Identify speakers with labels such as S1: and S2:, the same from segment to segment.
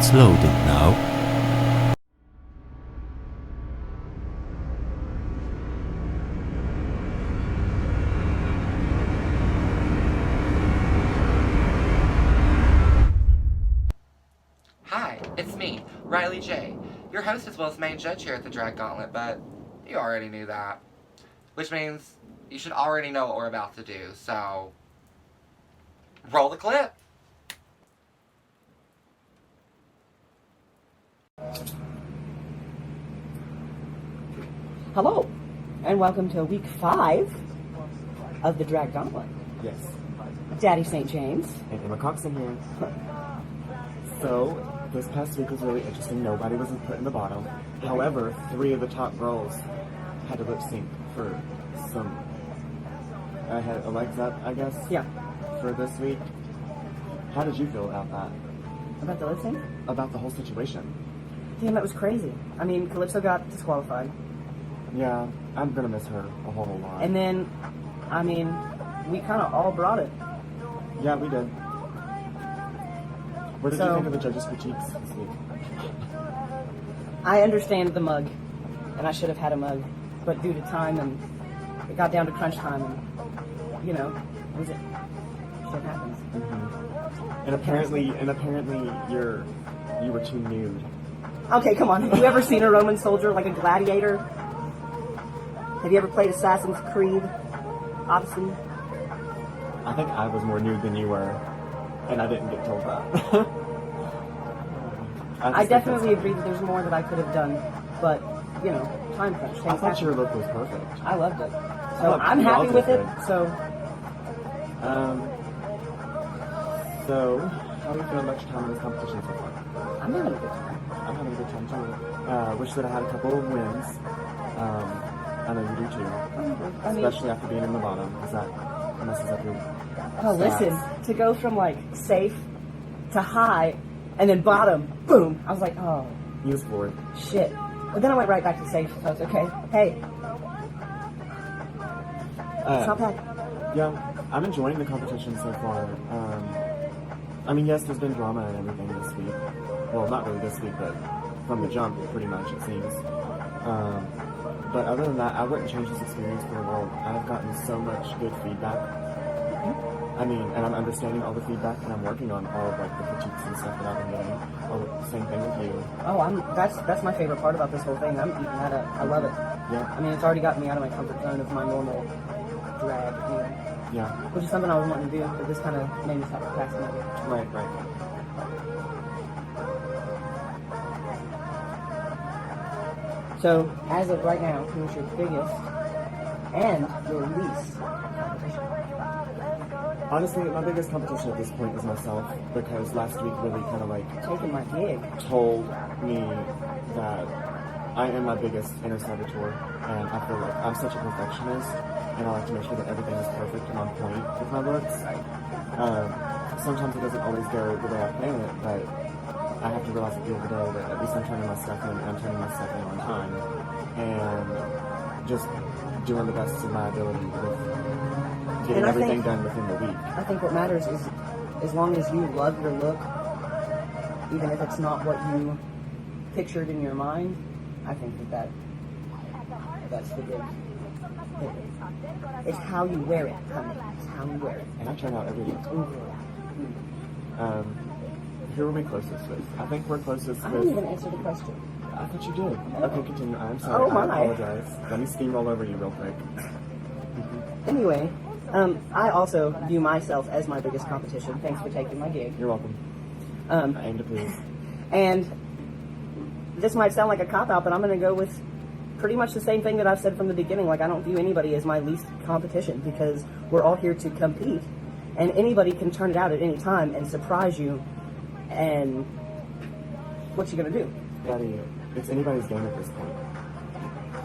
S1: It's loaded now.
S2: Hi, it's me, Riley J., your host as well as main judge here at the Drag Gauntlet, but you already knew that. Which means you should already know what we're about to do, so roll the clip.
S3: Hello, and welcome to week 5 of the Drag Gauntlet.
S4: Yes.
S3: Daddy St. James.
S4: And Emma Coxon here. So, this past week was really interesting. Nobody was put in the bottom. However, 3 of the top girls had to lip sync for some. I had a legs up, I guess.
S3: Yeah.
S4: For this week. How did you feel about that?
S3: About the lip sync?
S4: About the whole situation?
S3: Damn, that was crazy. I mean, Calypso got disqualified.
S4: Yeah, I'm gonna miss her a whole lot.
S3: And then, I mean, we kind of all brought it.
S4: Yeah, we did. What did you
S3: So-
S4: think of the judges' critiques this week?
S3: I understand the mug, and I should have had a mug, but due to time and it got down to crunch time, and you know, shit happens.
S4: Mm-hmm. And apparently, you were too nude.
S3: Okay, come on. Have you ever seen a Roman soldier like a gladiator? Have you ever played Assassin's Creed? Obviously.
S4: I think I was more nude than you were, and I didn't get told that.
S3: I definitely agree that there's more that I could have done, but, you know, time crunch.
S4: I thought your look was perfect.
S3: I loved it.
S4: I
S3: So
S4: loved
S3: I'm
S4: it.
S3: happy
S4: You
S3: with
S4: all
S3: it,
S4: did good.
S3: so
S4: So, how are you feeling about your time in this competition so far?
S3: I'm having a good time.
S4: I'm having a good time too. Wish that I had a couple of wins. I know you do too.
S3: I mean,
S4: Especially after being in the bottom, because that messes up your
S3: oh, listen, to go from like safe to high and then bottom, boom, I was like, oh,
S4: You was floored.
S3: shit. But then I went right back to safe, so it's okay. Hey, it's not bad.
S4: Yeah, I'm enjoying the competition so far. I mean, yes, there's been drama and everything this week. Well, not really this week, but from the jump, pretty much, it seems. But other than that, I wouldn't change this experience for the world. I've gotten so much good feedback. I mean, and I'm understanding all the feedback, and I'm working on all of like the critiques and stuff that I've been getting. Oh, same thing with you.
S3: Oh, that's my favorite part about this whole thing. I'm eating that up. I love it.
S4: Yeah,
S3: I mean, it's already gotten me out of my comfort zone of my normal drag, you know,
S4: yeah,
S3: which is something I was wanting to do, but this kind of made me stop procrastinating.
S4: right.
S3: So, as of right now, who's your biggest and your least competition?
S4: Honestly, my biggest competition at this point is myself, because last week really kind of like
S3: Taking my gig.
S4: told me that I am my biggest inner saboteur, and I feel like I'm such a perfectionist, and I like to make sure that everything is perfect and on point with my looks. Sometimes it doesn't always go the way I plan it, but I have to realize at the end of the day that at least I'm turning my stuff in, and I'm turning my stuff in on time, and just doing the best of my ability with getting
S3: And I
S4: everything
S3: think-
S4: done within the week.
S3: I think what matters is as long as you love your look, even if it's not what you pictured in your mind, I think that's the big thing. It's how you wear it, honey. It's how you wear it.
S4: And I turn out every week. Who are we closest with? I think we're closest
S3: I
S4: with...
S3: didn't even answer the question.
S4: I thought you did. Okay, continue. I'm sorry.
S3: Oh, my.
S4: I apologize. Let me steamroll over you real quick.
S3: Anyway, I also view myself as my biggest competition. Thanks for taking my gig.
S4: You're welcome. I aim to please.
S3: And this might sound like a cop-out, but I'm going to go with pretty much the same thing that I've said from the beginning. Like, I don't view anybody as my least competition because we're all here to compete. And anybody can turn it out at any time and surprise you. And what you going to do?
S4: Daddy, it's anybody's game at this point.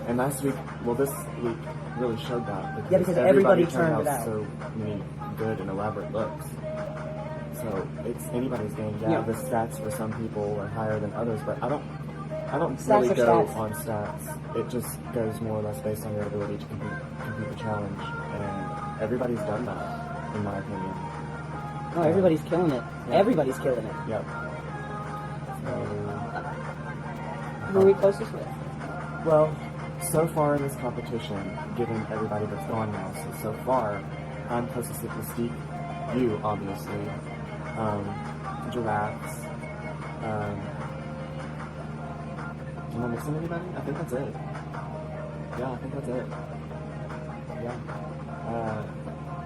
S4: And last week, well, this week really showed that.
S3: Because everybody
S4: turned
S3: turned it out.
S4: so many good and elaborate looks. So it's anybody's game. Yeah,
S3: Yeah.
S4: the stats for some people are higher than others, but I don't
S3: Stats
S4: really
S3: are
S4: go
S3: stats.
S4: on stats. It just goes more or less based on your ability to complete the challenge. And everybody's done that, in my opinion.
S3: Oh, everybody's killing it.
S4: Yeah.
S3: Everybody's killing it.
S4: Yep.
S3: Who are we closest with?
S4: Well, so far in this competition, given everybody that's gone now, so far, I'm closest to Mystique, you, obviously, Giraffes, am I missing anybody? I think that's it. Yeah, I think that's it. Yeah.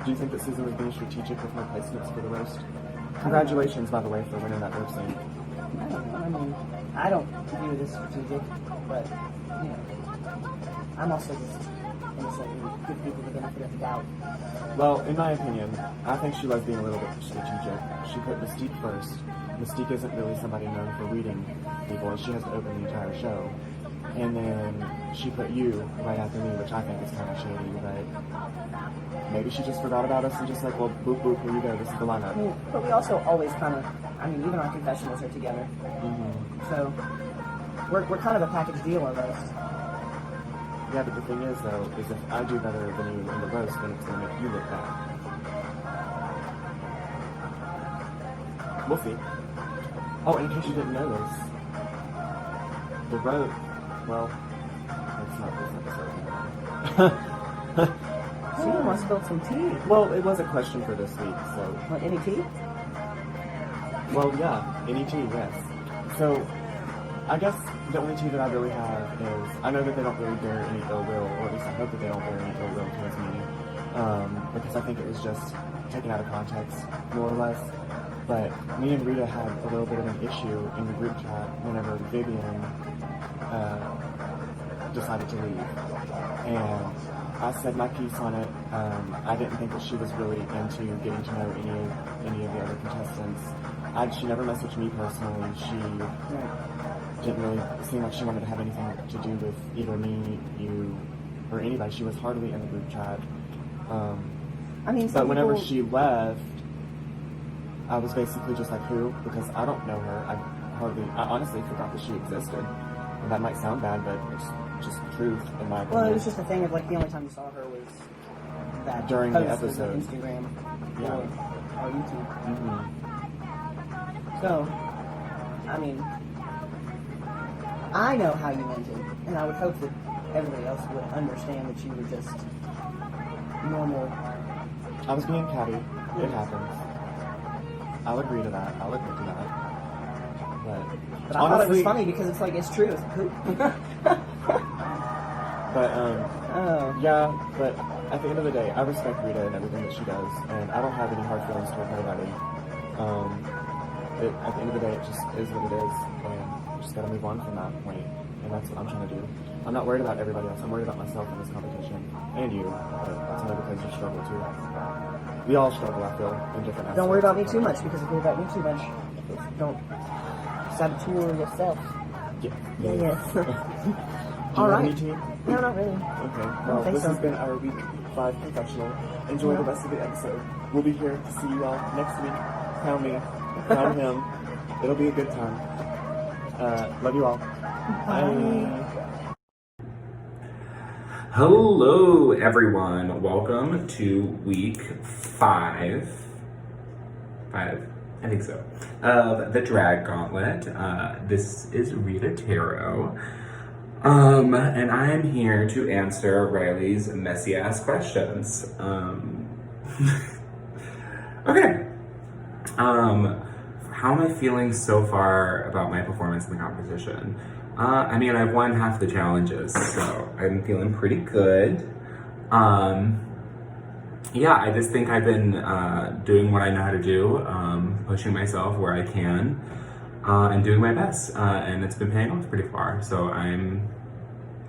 S4: Do you think that Susan was being strategic with her placements for the roast? Congratulations, by the way, for winning that lip sync.
S3: I don't know. I mean, I don't view it as strategic, but, you know, I'm also just innocent and give people the benefit of the doubt.
S4: Well, in my opinion, I think she was being a little bit strategic. She put Mystique first. Mystique isn't really somebody known for reading people, and she has to open the entire show. And then she put you right after me, which I think is kind of shady, but maybe she just forgot about us and just like, well, boop, boop, here you go, this is the lineup.
S3: I mean, but we also always kind of, I mean, even our confessionals are together. So, we're kind of a package deal almost.
S4: Yeah, but the thing is, though, is if I do better than you in the roast, then it's going to make you look bad. We'll see. Oh, and in case you didn't notice, the roast, well, it's not this episode.
S3: So you must spill some tea.
S4: Well, it was a question for this week, so...
S3: Want any tea?
S4: Well, yeah, any tea, yes. So, I guess the only tea that I really have is, I know that they don't really bear any ill will, or at least I hope that they don't bear any ill will towards me, because I think it was just taken out of context, more or less. But me and Rita had a little bit of an issue in the group chat whenever Vivian decided to leave. And I said my piece on it. I didn't think that she was really into getting to know any of the other contestants. She never messaged me personally. She didn't really seem like she wanted to have anything to do with either me, you, or anybody. She was hardly in the group chat.
S3: I mean,
S4: but whenever she left, I was basically just like, who? Because I don't know her. I honestly forgot that she existed. And that might sound bad, but it's just truth in my opinion.
S3: Well, it was just a thing of like the only time you saw her was that
S4: during
S3: post
S4: the episode.
S3: On Instagram or YouTube.
S4: Mm-hmm.
S3: So, I mean, I know how you meant it, and I would hope that everybody else would understand that you were just normal.
S4: I was being catty. It happens. I'll agree to that. I'll admit to that. But
S3: I thought it was funny because it's like, it's true.
S4: Yeah, but at the end of the day, I respect Rita and everything that she does, and I don't have any hard feelings toward nobody. At the end of the day, it just is what it is, and you just gotta move on from that point, and that's what I'm trying to do. I'm not worried about everybody else. I'm worried about myself in this competition, and you, but that's only because you struggle too. We all struggle, I feel, in different aspects.
S3: Don't worry about me too much, because if you worry about me too much, don't saboteur yourself.
S4: Yeah.
S3: Yes.
S4: Do you
S3: All
S4: have
S3: right.
S4: any tea?
S3: No, not really.
S4: Okay. Well, this has been our week 5 confessional. Enjoy the rest of the episode. We'll be here to see you all next week. Crown me. Crown him. It'll be a good time. Love you all. Bye.
S1: Hello, everyone. Welcome to week 5. I think so. Of the Drag Gauntlet. This is Rita Taro. And I am here to answer Riley's messy ass questions. Okay. How am I feeling so far about my performance in the competition? I mean, I've won half the challenges, so I'm feeling pretty good. Yeah, I just think I've been doing what I know how to do, pushing myself where I can, and doing my best, and it's been paying off pretty far, so I'm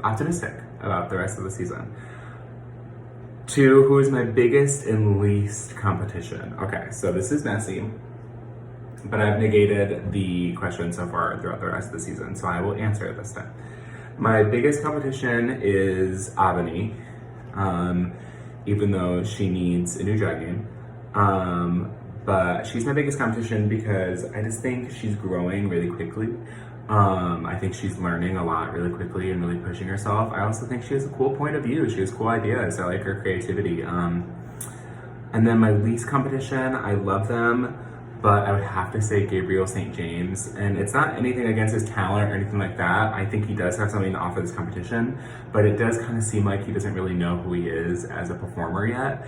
S1: optimistic about the rest of the season. 2, who is my biggest and least competition? Okay, so this is messy, but I've negated the question so far throughout the rest of the season, so I will answer it this time. My biggest competition is Ebony, even though she needs a new drag game. But she's my biggest competition because I just think she's growing really quickly. I think she's learning a lot really quickly and really pushing herself. I also think she has a cool point of view. She has cool ideas. I like her creativity. And then my least competition, I love them, but I would have to say Gabriel St. James. And it's not anything against his talent or anything like that. I think he does have something to offer this competition, but it does kind of seem like he doesn't really know who he is as a performer yet.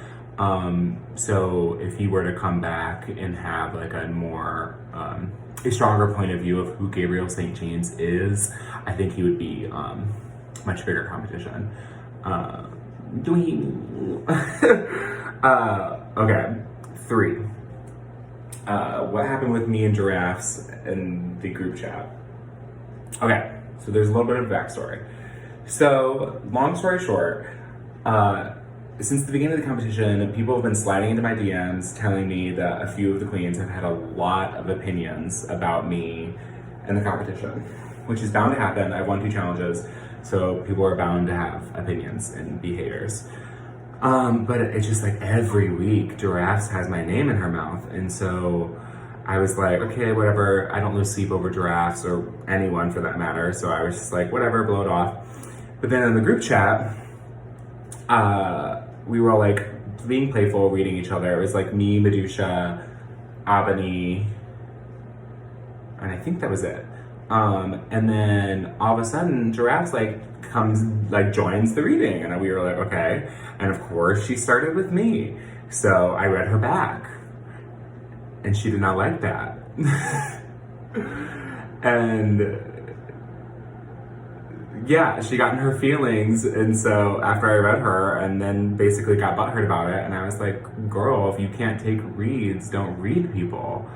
S1: So if he were to come back and have like a more, a stronger point of view of who Gabriel St. James is, I think he would be much bigger competition. Okay, 3. What happened with me and Giraffes in the group chat? Okay, so there's a little bit of backstory. So, long story short, since the beginning of the competition, people have been sliding into my DMs telling me that a few of the queens have had a lot of opinions about me in the competition, which is bound to happen. I've won 2 challenges, so people are bound to have opinions and be haters. But it's just like every week, Giraffes has my name in her mouth. And so I was like, okay, whatever. I don't lose sleep over Giraffes or anyone for that matter. So I was just like, whatever, blow it off. But then in the group chat, we were all like being playful, reading each other. It was like me, Medusa, Ebony, and I think that was it. And then all of a sudden, Giraffes joins the reading, and we were like, okay. And of course, she started with me, so I read her back, and she did not like that. And yeah, she got in her feelings, and so after I read her, and then basically got butthurt about it, and I was like, girl, if you can't take reads, don't read people.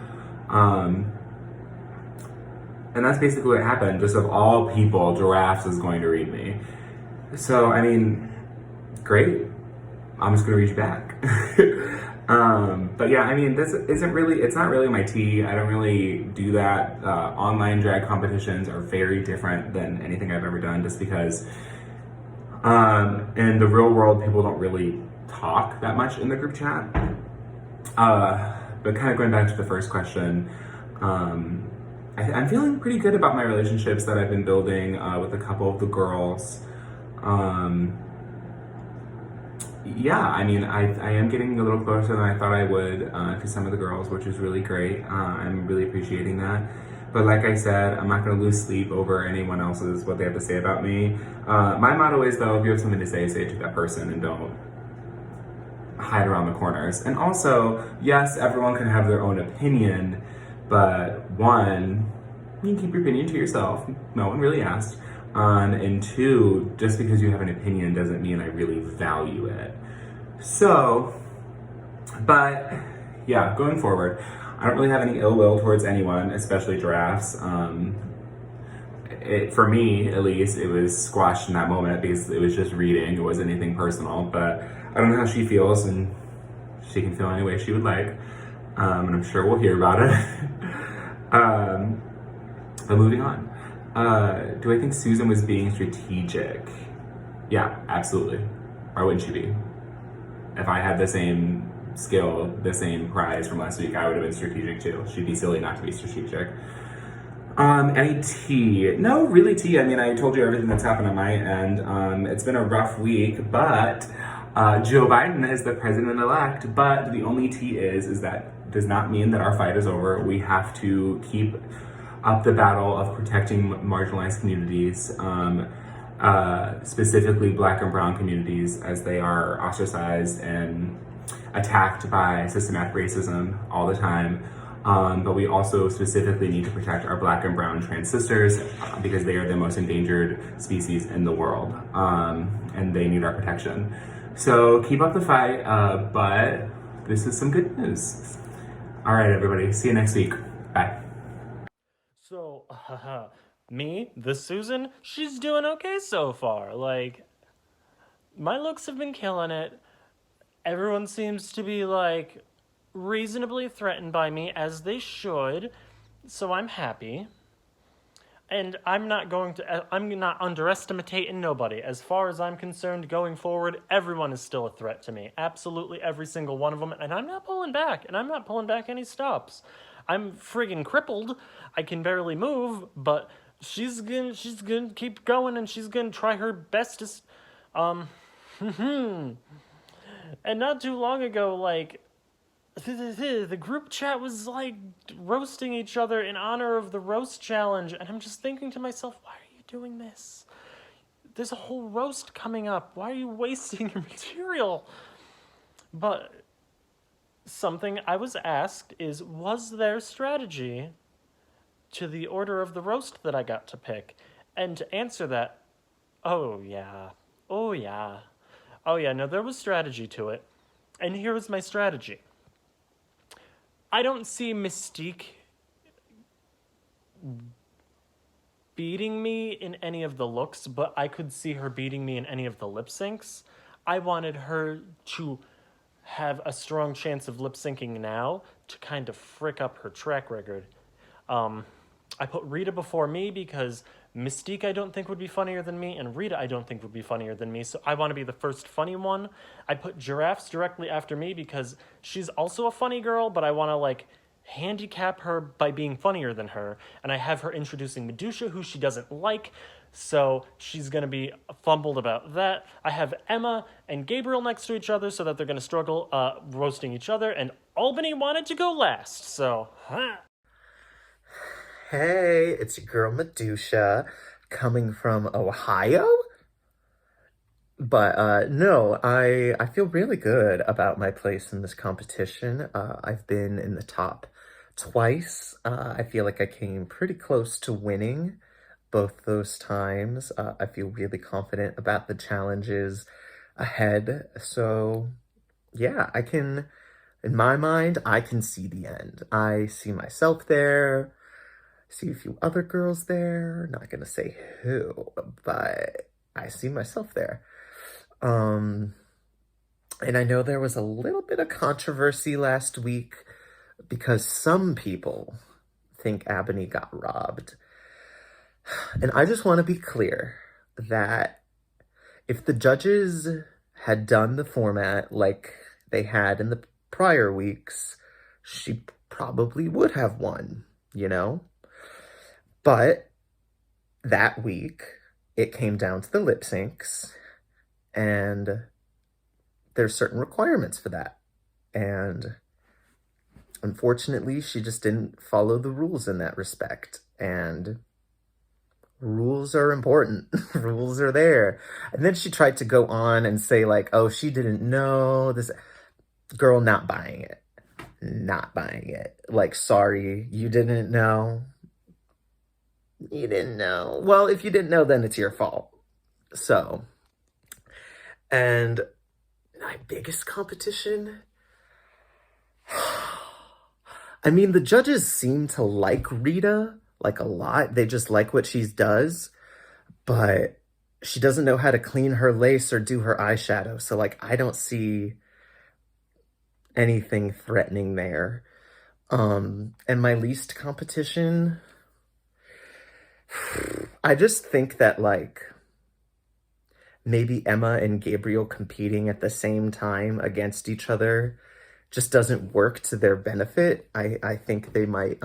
S1: And that's basically what happened. Just of all people, Giraffes is going to read me. So, I mean, great. I'm just gonna read you back. But yeah, I mean, it's not really my tea. I don't really do that. Online drag competitions are very different than anything I've ever done, just because in the real world, people don't really talk that much in the group chat. But kind of going back to the first question, I'm feeling pretty good about my relationships that I've been building with a couple of the girls. Yeah, I mean, I am getting a little closer than I thought I would to some of the girls, which is really great. I'm really appreciating that. But like I said, I'm not going to lose sleep over anyone else's, what they have to say about me. My motto is, though, if you have something to say it to that person and don't hide around the corners. And also, yes, everyone can have their own opinion, but 1, you can keep your opinion to yourself. No one really asked. And 2, just because you have an opinion doesn't mean I really value it. So, but yeah, going forward, I don't really have any ill will towards anyone, especially Giraffes. For me, at least, it was squashed in that moment because it was just reading. It wasn't anything personal, but I don't know how she feels, and she can feel any way she would like. And I'm sure we'll hear about it. But moving on. Do I think Susan was being strategic? Yeah, absolutely. Why wouldn't she be? If I had the same skill, the same prize from last week, I would have been strategic too. She'd be silly not to be strategic. Any tea? No, really tea. I mean, I told you everything that's happened on my end. It's been a rough week, but Joe Biden is the president-elect, but the only tea is that does not mean that our fight is over. We have to keep up the battle of protecting marginalized communities, specifically Black and Brown communities, as they are ostracized and attacked by systematic racism all the time. But we also specifically need to protect our Black and Brown trans sisters because they are the most endangered species in the world, and they need our protection. So keep up the fight, but this is some good news. All right, everybody, see you next week. Bye.
S5: So, me, the Susan, she's doing okay so far. Like, my looks have been killing it. Everyone seems to be, like, reasonably threatened by me, as they should. So I'm happy. And I'm not underestimating nobody. As far as I'm concerned, going forward, everyone is still a threat to me. Absolutely every single one of them. And I'm not pulling back. And I'm not pulling back any stops. I'm friggin' crippled. I can barely move, but she's gonna keep going, and she's gonna try her bestest. And not too long ago, like, the group chat was like roasting each other in honor of the roast challenge, and I'm just thinking to myself, why are you doing this? There's a whole roast coming up. Why are you wasting your material? But something I was asked is, was there strategy to the order of the roast that I got to pick? And to answer that, oh yeah. Oh yeah. Oh yeah, no, there was strategy to it. And here was my strategy. I don't see Mystique beating me in any of the looks, but I could see her beating me in any of the lip syncs. I wanted her to have a strong chance of lip syncing now to kind of frick up her track record. I put Rita before me because Mystique I don't think would be funnier than me, and Rita I don't think would be funnier than me, so I want to be the first funny one. I put Giraffes directly after me because she's also a funny girl, but I want to like handicap her by being funnier than her, and I have her introducing Medusa, who she doesn't like, so she's going to be fumbled about that. I have Emma and Gabriel next to each other so that they're going to struggle roasting each other, and Albany wanted to go last, so...
S6: Hey, it's your girl Medusa, coming from Ohio. But no, I feel really good about my place in this competition. I've been in the top twice. I feel like I came pretty close to winning both those times. I feel really confident about the challenges ahead. So yeah, in my mind, I can see the end. I see myself there. See a few other girls there. Not gonna say who, but I see myself there. And I know there was a little bit of controversy last week because some people think Ebony got robbed. And I just want to be clear that if the judges had done the format like they had in the prior weeks, she probably would have won, you know? But that week, it came down to the lip syncs, and there's certain requirements for that. And unfortunately, she just didn't follow the rules in that respect. And rules are important. Rules are there. And then she tried to go on and say like, oh, she didn't know this. Girl, not buying it. Not buying it. Like, sorry, you didn't know. You didn't know. Well, if you didn't know, then it's your fault. So, and my biggest competition? I mean, the judges seem to like Rita, like a lot. They just like what she does, but she doesn't know how to clean her lace or do her eyeshadow. So, like, I don't see anything threatening there. And my least competition... I just think that, like, maybe Emma and Gabriel competing at the same time against each other just doesn't work to their benefit. I think they might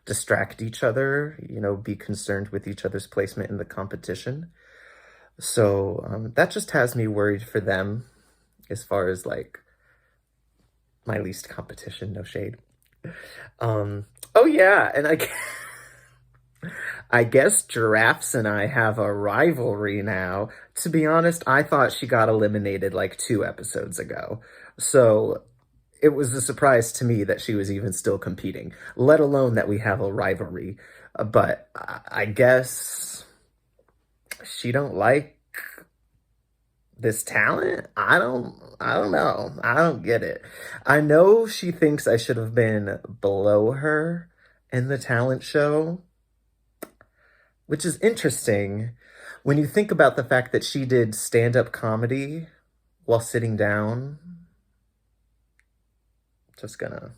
S6: distract each other, you know, be concerned with each other's placement in the competition. So that just has me worried for them as far as, like, my least competition, no shade. Oh yeah, and I guess Giraffes and I have a rivalry now. To be honest, I thought she got eliminated like 2 episodes ago. So it was a surprise to me that she was even still competing, let alone that we have a rivalry. But I guess she don't like this talent. I don't know. I don't get it. I know she thinks I should have been below her in the talent show, which is interesting when you think about the fact that she did stand-up comedy while sitting down. Just gonna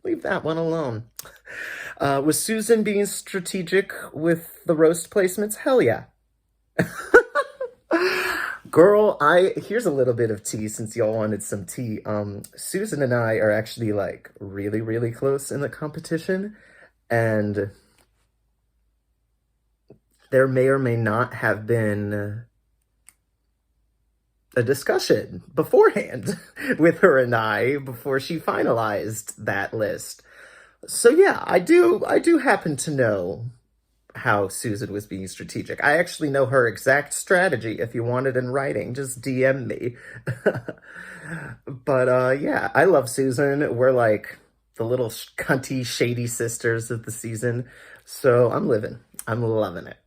S6: leave that one alone. Was Susan being strategic with the roast placements? Hell yeah. Girl, here's a little bit of tea since y'all wanted some tea. Susan and I are actually like really, really close in the competition, and there may or may not have been a discussion beforehand with her and I before she finalized that list. So yeah, I do happen to know how Susan was being strategic. I actually know her exact strategy. If you want it in writing, just DM me. But yeah, I love Susan. We're like the little cunty, shady sisters of the season. So I'm living. I'm loving it.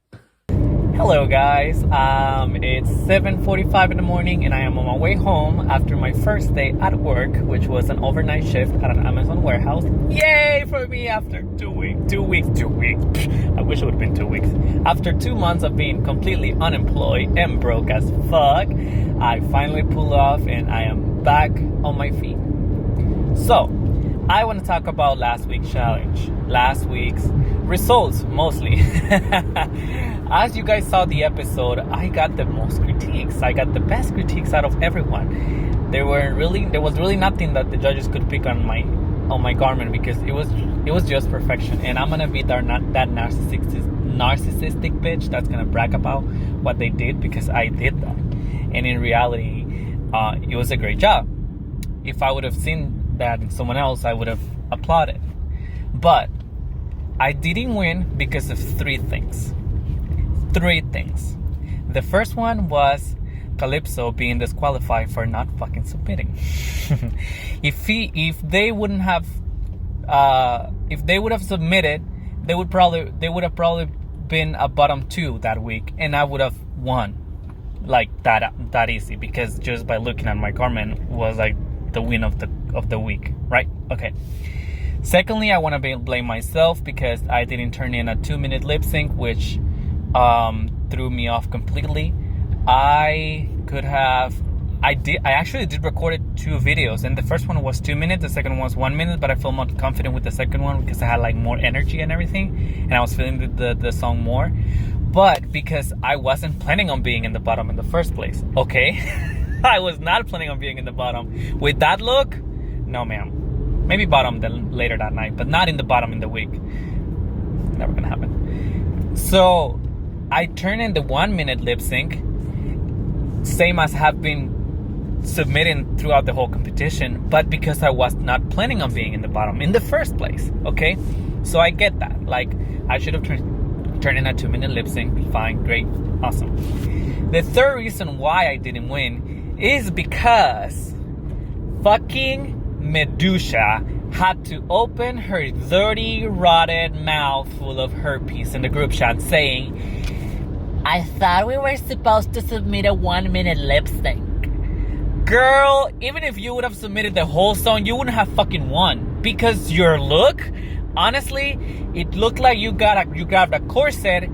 S7: Hello guys, it's 7:45 in the morning and I am on my way home after my first day at work, which was an overnight shift at an Amazon warehouse. Yay for me after 2 weeks. I wish it would have been 2 weeks. After 2 months of being completely unemployed and broke as fuck, I finally pulled off and I am back on my feet. So, I want to talk about last week's challenge. Last week's results, mostly. As you guys saw the episode, I got the most critiques. I got the best critiques out of everyone. There was really nothing that the judges could pick on my garment because it was just perfection. And I'm gonna be that narcissistic bitch that's gonna brag about what they did because I did that. And in reality, it was a great job. If I would have seen that in someone else, I would have applauded. But I didn't win because of three things. The first one was Calypso being disqualified for not fucking submitting. If they would have submitted, they would have probably been a bottom 2 that week, and I would have won like that easy because just by looking at my garment was like the win of the week, right? Okay. Secondly, I want to blame myself because I didn't turn in a 2-minute lip sync, which threw me off completely. I actually did record 2 videos, and the first one was 2 minutes, the second one was 1 minute, but I felt more confident with the second one because I had like more energy and everything, and I was feeling the song more. But because I wasn't planning on being in the bottom in the first place, okay? I was not planning on being in the bottom. With that look, no ma'am. Maybe bottom then later that night, but not in the bottom in the week. Never gonna happen. So I turned in the 1-minute lip sync, same as have been submitting throughout the whole competition, but because I was not planning on being in the bottom in the first place, okay? So I get that. Like, I should have turned in a 2-minute lip sync. Fine, great, awesome. The third reason why I didn't win is because fucking Medusa had to open her dirty, rotted mouth full of herpes in the group chat saying, "I thought we were supposed to submit a 1-minute lip sync." Girl, even if you would have submitted the whole song, you wouldn't have fucking won. Because your look, honestly, it looked like you grabbed a corset,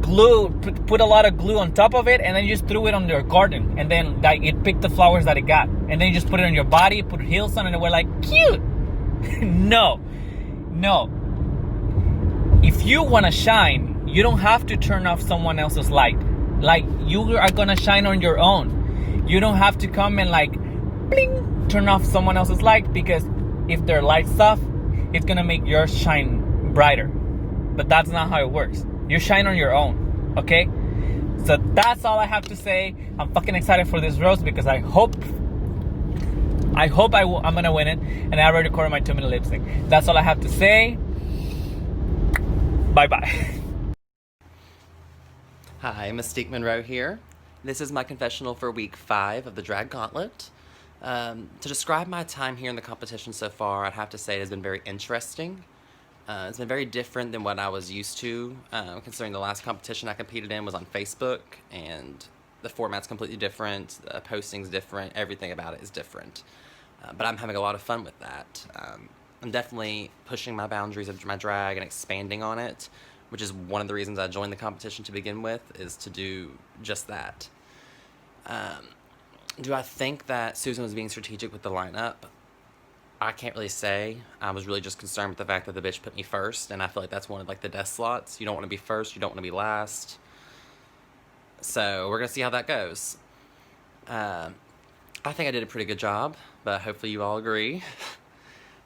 S7: put a lot of glue on top of it, and then you just threw it on your garden. And then like, it picked the flowers that it got. And then you just put it on your body, put heels on, and it were like, cute. No. If you want to shine, you don't have to turn off someone else's light. Like, you are going to shine on your own. You don't have to come and like, bling, turn off someone else's light, because if their light's off, it's going to make yours shine brighter. But that's not how it works. You shine on your own, okay? So that's all I have to say. I'm fucking excited for this roast because I hope I'm gonna win it, and I already recorded my 2-minute lip sync. That's all I have to say. Bye-bye.
S8: Hi, Mystique Monroe here. This is my confessional for week 5 of the Drag Gauntlet. To describe my time here in the competition so far, I'd have to say it has been very interesting. It's been very different than what I was used to, considering the last competition I competed in was on Facebook, and the format's completely different, the posting's different, everything about it is different. But I'm having a lot of fun with that. I'm definitely pushing my boundaries of my drag and expanding on it, which is one of the reasons I joined the competition to begin with, is to do just that. Do I think that Susan was being strategic with the lineup? I can't really say. I was really just concerned with the fact that the bitch put me first, and I feel like that's one of like the death slots. You don't want to be first, you don't want to be last. So we're gonna see how that goes. I think I did a pretty good job, but hopefully you all agree.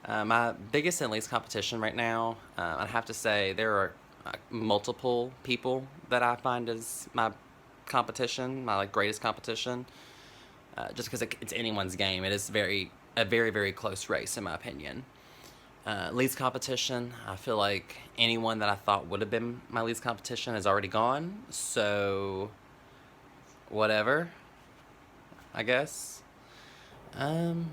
S8: My biggest and least competition right now, I'd have to say there are multiple people that I find as my competition, my like greatest competition. just because it's anyone's game. It is a very, very close race, in my opinion. Least competition, I feel like anyone that I thought would have been my least competition is already gone. So, whatever, I guess. And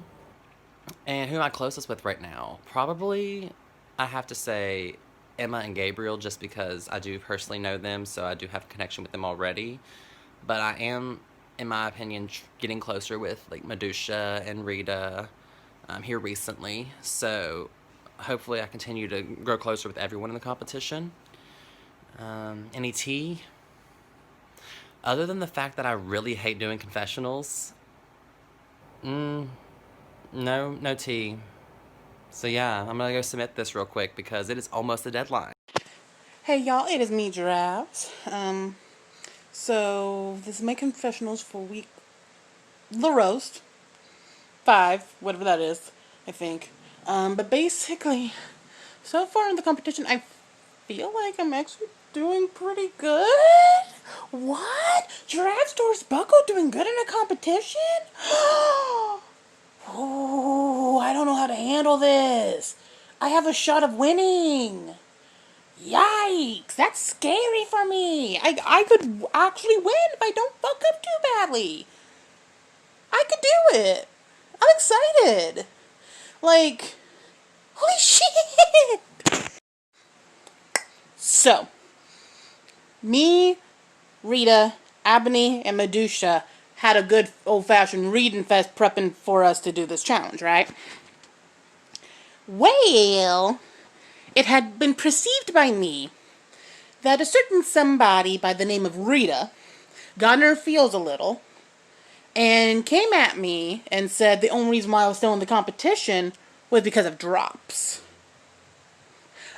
S8: who am I closest with right now? Probably, I have to say Emma and Gabriel, just because I do personally know them, so I do have a connection with them already. But I am, in my opinion, getting closer with like Madusha and Rita here recently. So hopefully I continue to grow closer with everyone in the competition. Any tea? Other than the fact that I really hate doing confessionals, no tea. So yeah, I'm gonna go submit this real quick because it is almost the deadline.
S9: Hey y'all, it is me, Giraffes. So this is my confessionals for the roast 5, whatever that is, I think. But basically, so far in the competition, I feel like I'm actually doing pretty good. What? Giraffe Store's Bucko doing good in a competition? Oh, I don't know how to handle this. I have a shot of winning. Yikes, that's scary for me. I could actually win if I don't fuck up too badly. I could do it. I'm excited. Like, holy shit. So, me, Rita, Ebony, and Madusha had a good old-fashioned reading fest prepping for us to do this challenge, right? Well, it had been perceived by me that a certain somebody by the name of Rita got in her feels a little and came at me and said the only reason why I was still in the competition was because of drops.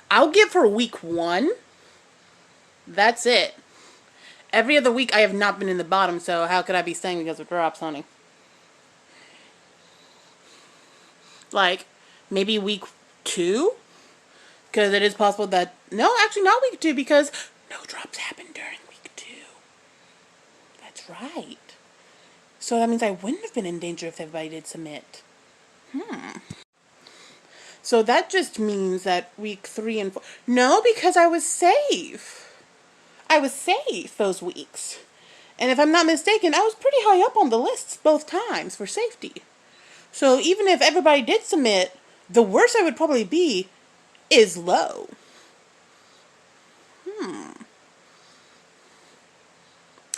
S9: I'll give her week 1. That's it. Every other week I have not been in the bottom, so how could I be saying because of drops, honey? Like, maybe week 2? Because it is possible that... No, actually not week 2, because no drops happened during week 2. That's right. So that means I wouldn't have been in danger if everybody did submit. So that just means that week 3 and 4... No, because I was safe. I was safe those weeks. And if I'm not mistaken, I was pretty high up on the lists both times for safety. So even if everybody did submit, the worst I would probably be is low.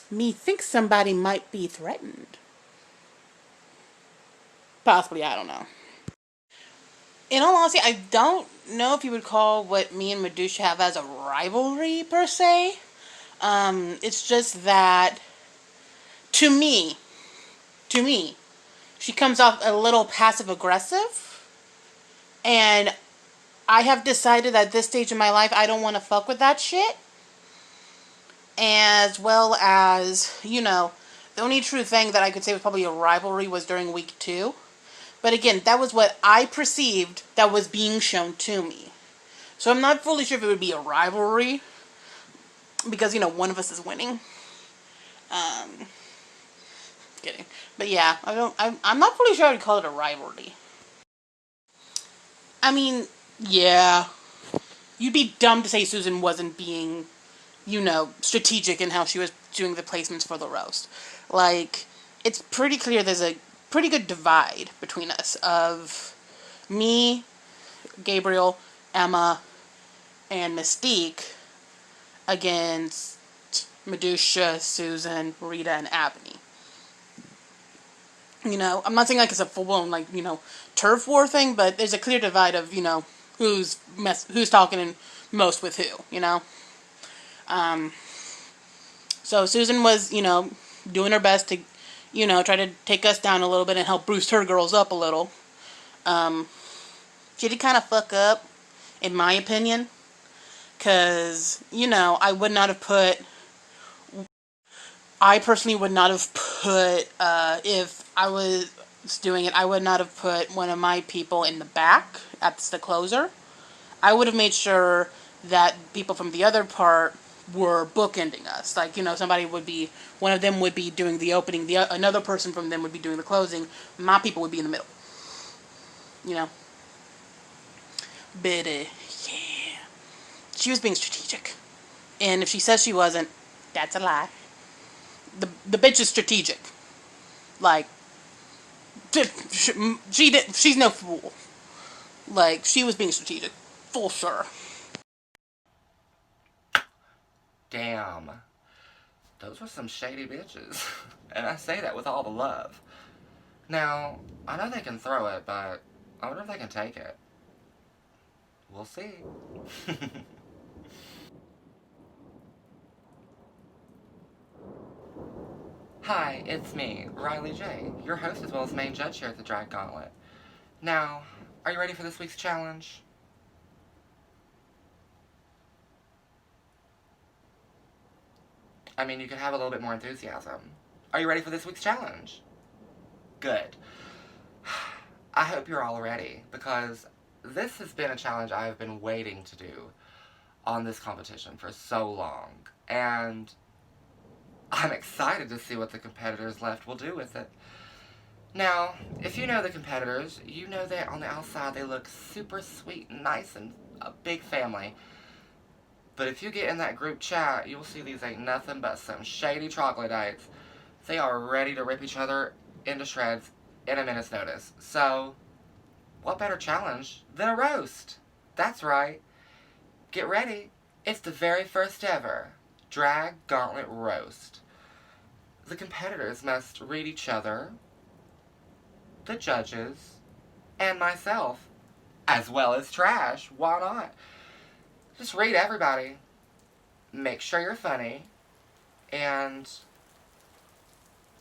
S9: Me thinks somebody might be threatened. Possibly, I don't know. In all honesty, I don't know if you would call what me and Madusha have as a rivalry, per se. It's just that, to me, she comes off a little passive-aggressive, and I have decided at this stage in my life I don't want to fuck with that shit. As well as, the only true thing that I could say was probably a rivalry was during week 2. But again, that was what I perceived that was being shown to me. So I'm not fully sure if it would be a rivalry, because, one of us is winning. Kidding. But yeah, I'm not fully sure I would call it a rivalry. I mean, yeah. You'd be dumb to say Susan wasn't being, strategic in how she was doing the placements for the roast. Like, it's pretty clear there's a pretty good divide between us of me, Gabriel, Emma, and Mystique against Madusha, Susan, Rita, and Abney. I'm not saying like it's a full-blown, turf war thing, but there's a clear divide of, who's talking and most with who, So Susan was, doing her best to, try to take us down a little bit and help boost her girls up a little. She did kind of fuck up, in my opinion, because, I personally would not have put, if I was doing it, I would not have put one of my people in the back as the closer. I would have made sure that people from the other part were bookending us. Like, you know, one of them would be doing the opening, another person from them would be doing the closing. My people would be in the middle. You know? But, yeah. She was being strategic. And if she says she wasn't, that's a lie. The bitch is strategic. Like, she's no fool. Like, she was being strategic. For sure.
S2: Damn. Those were some shady bitches. And I say that with all the love. Now, I know they can throw it, but I wonder if they can take it. We'll see. Hi, it's me, Riley J., your host as well as main judge here at the Drag Gauntlet. Now, are you ready for this week's challenge? I mean, you could have a little bit more enthusiasm. Are you ready for this week's challenge? Good. I hope you're all ready, because this has been a challenge I've been waiting to do on this competition for so long, and I'm excited to see what the competitors left will do with it. Now, if you know the competitors, you know that on the outside they look super sweet and nice and a big family. But if you get in that group chat, you'll see these ain't nothing but some shady troglodytes. They are ready to rip each other into shreds in a minute's notice. So, what better challenge than a roast? That's right. Get ready. It's the very first ever Drag Gauntlet Roast. The competitors must read each other, the judges, and myself, as well as trash. Why not? Just read everybody. Make sure you're funny, and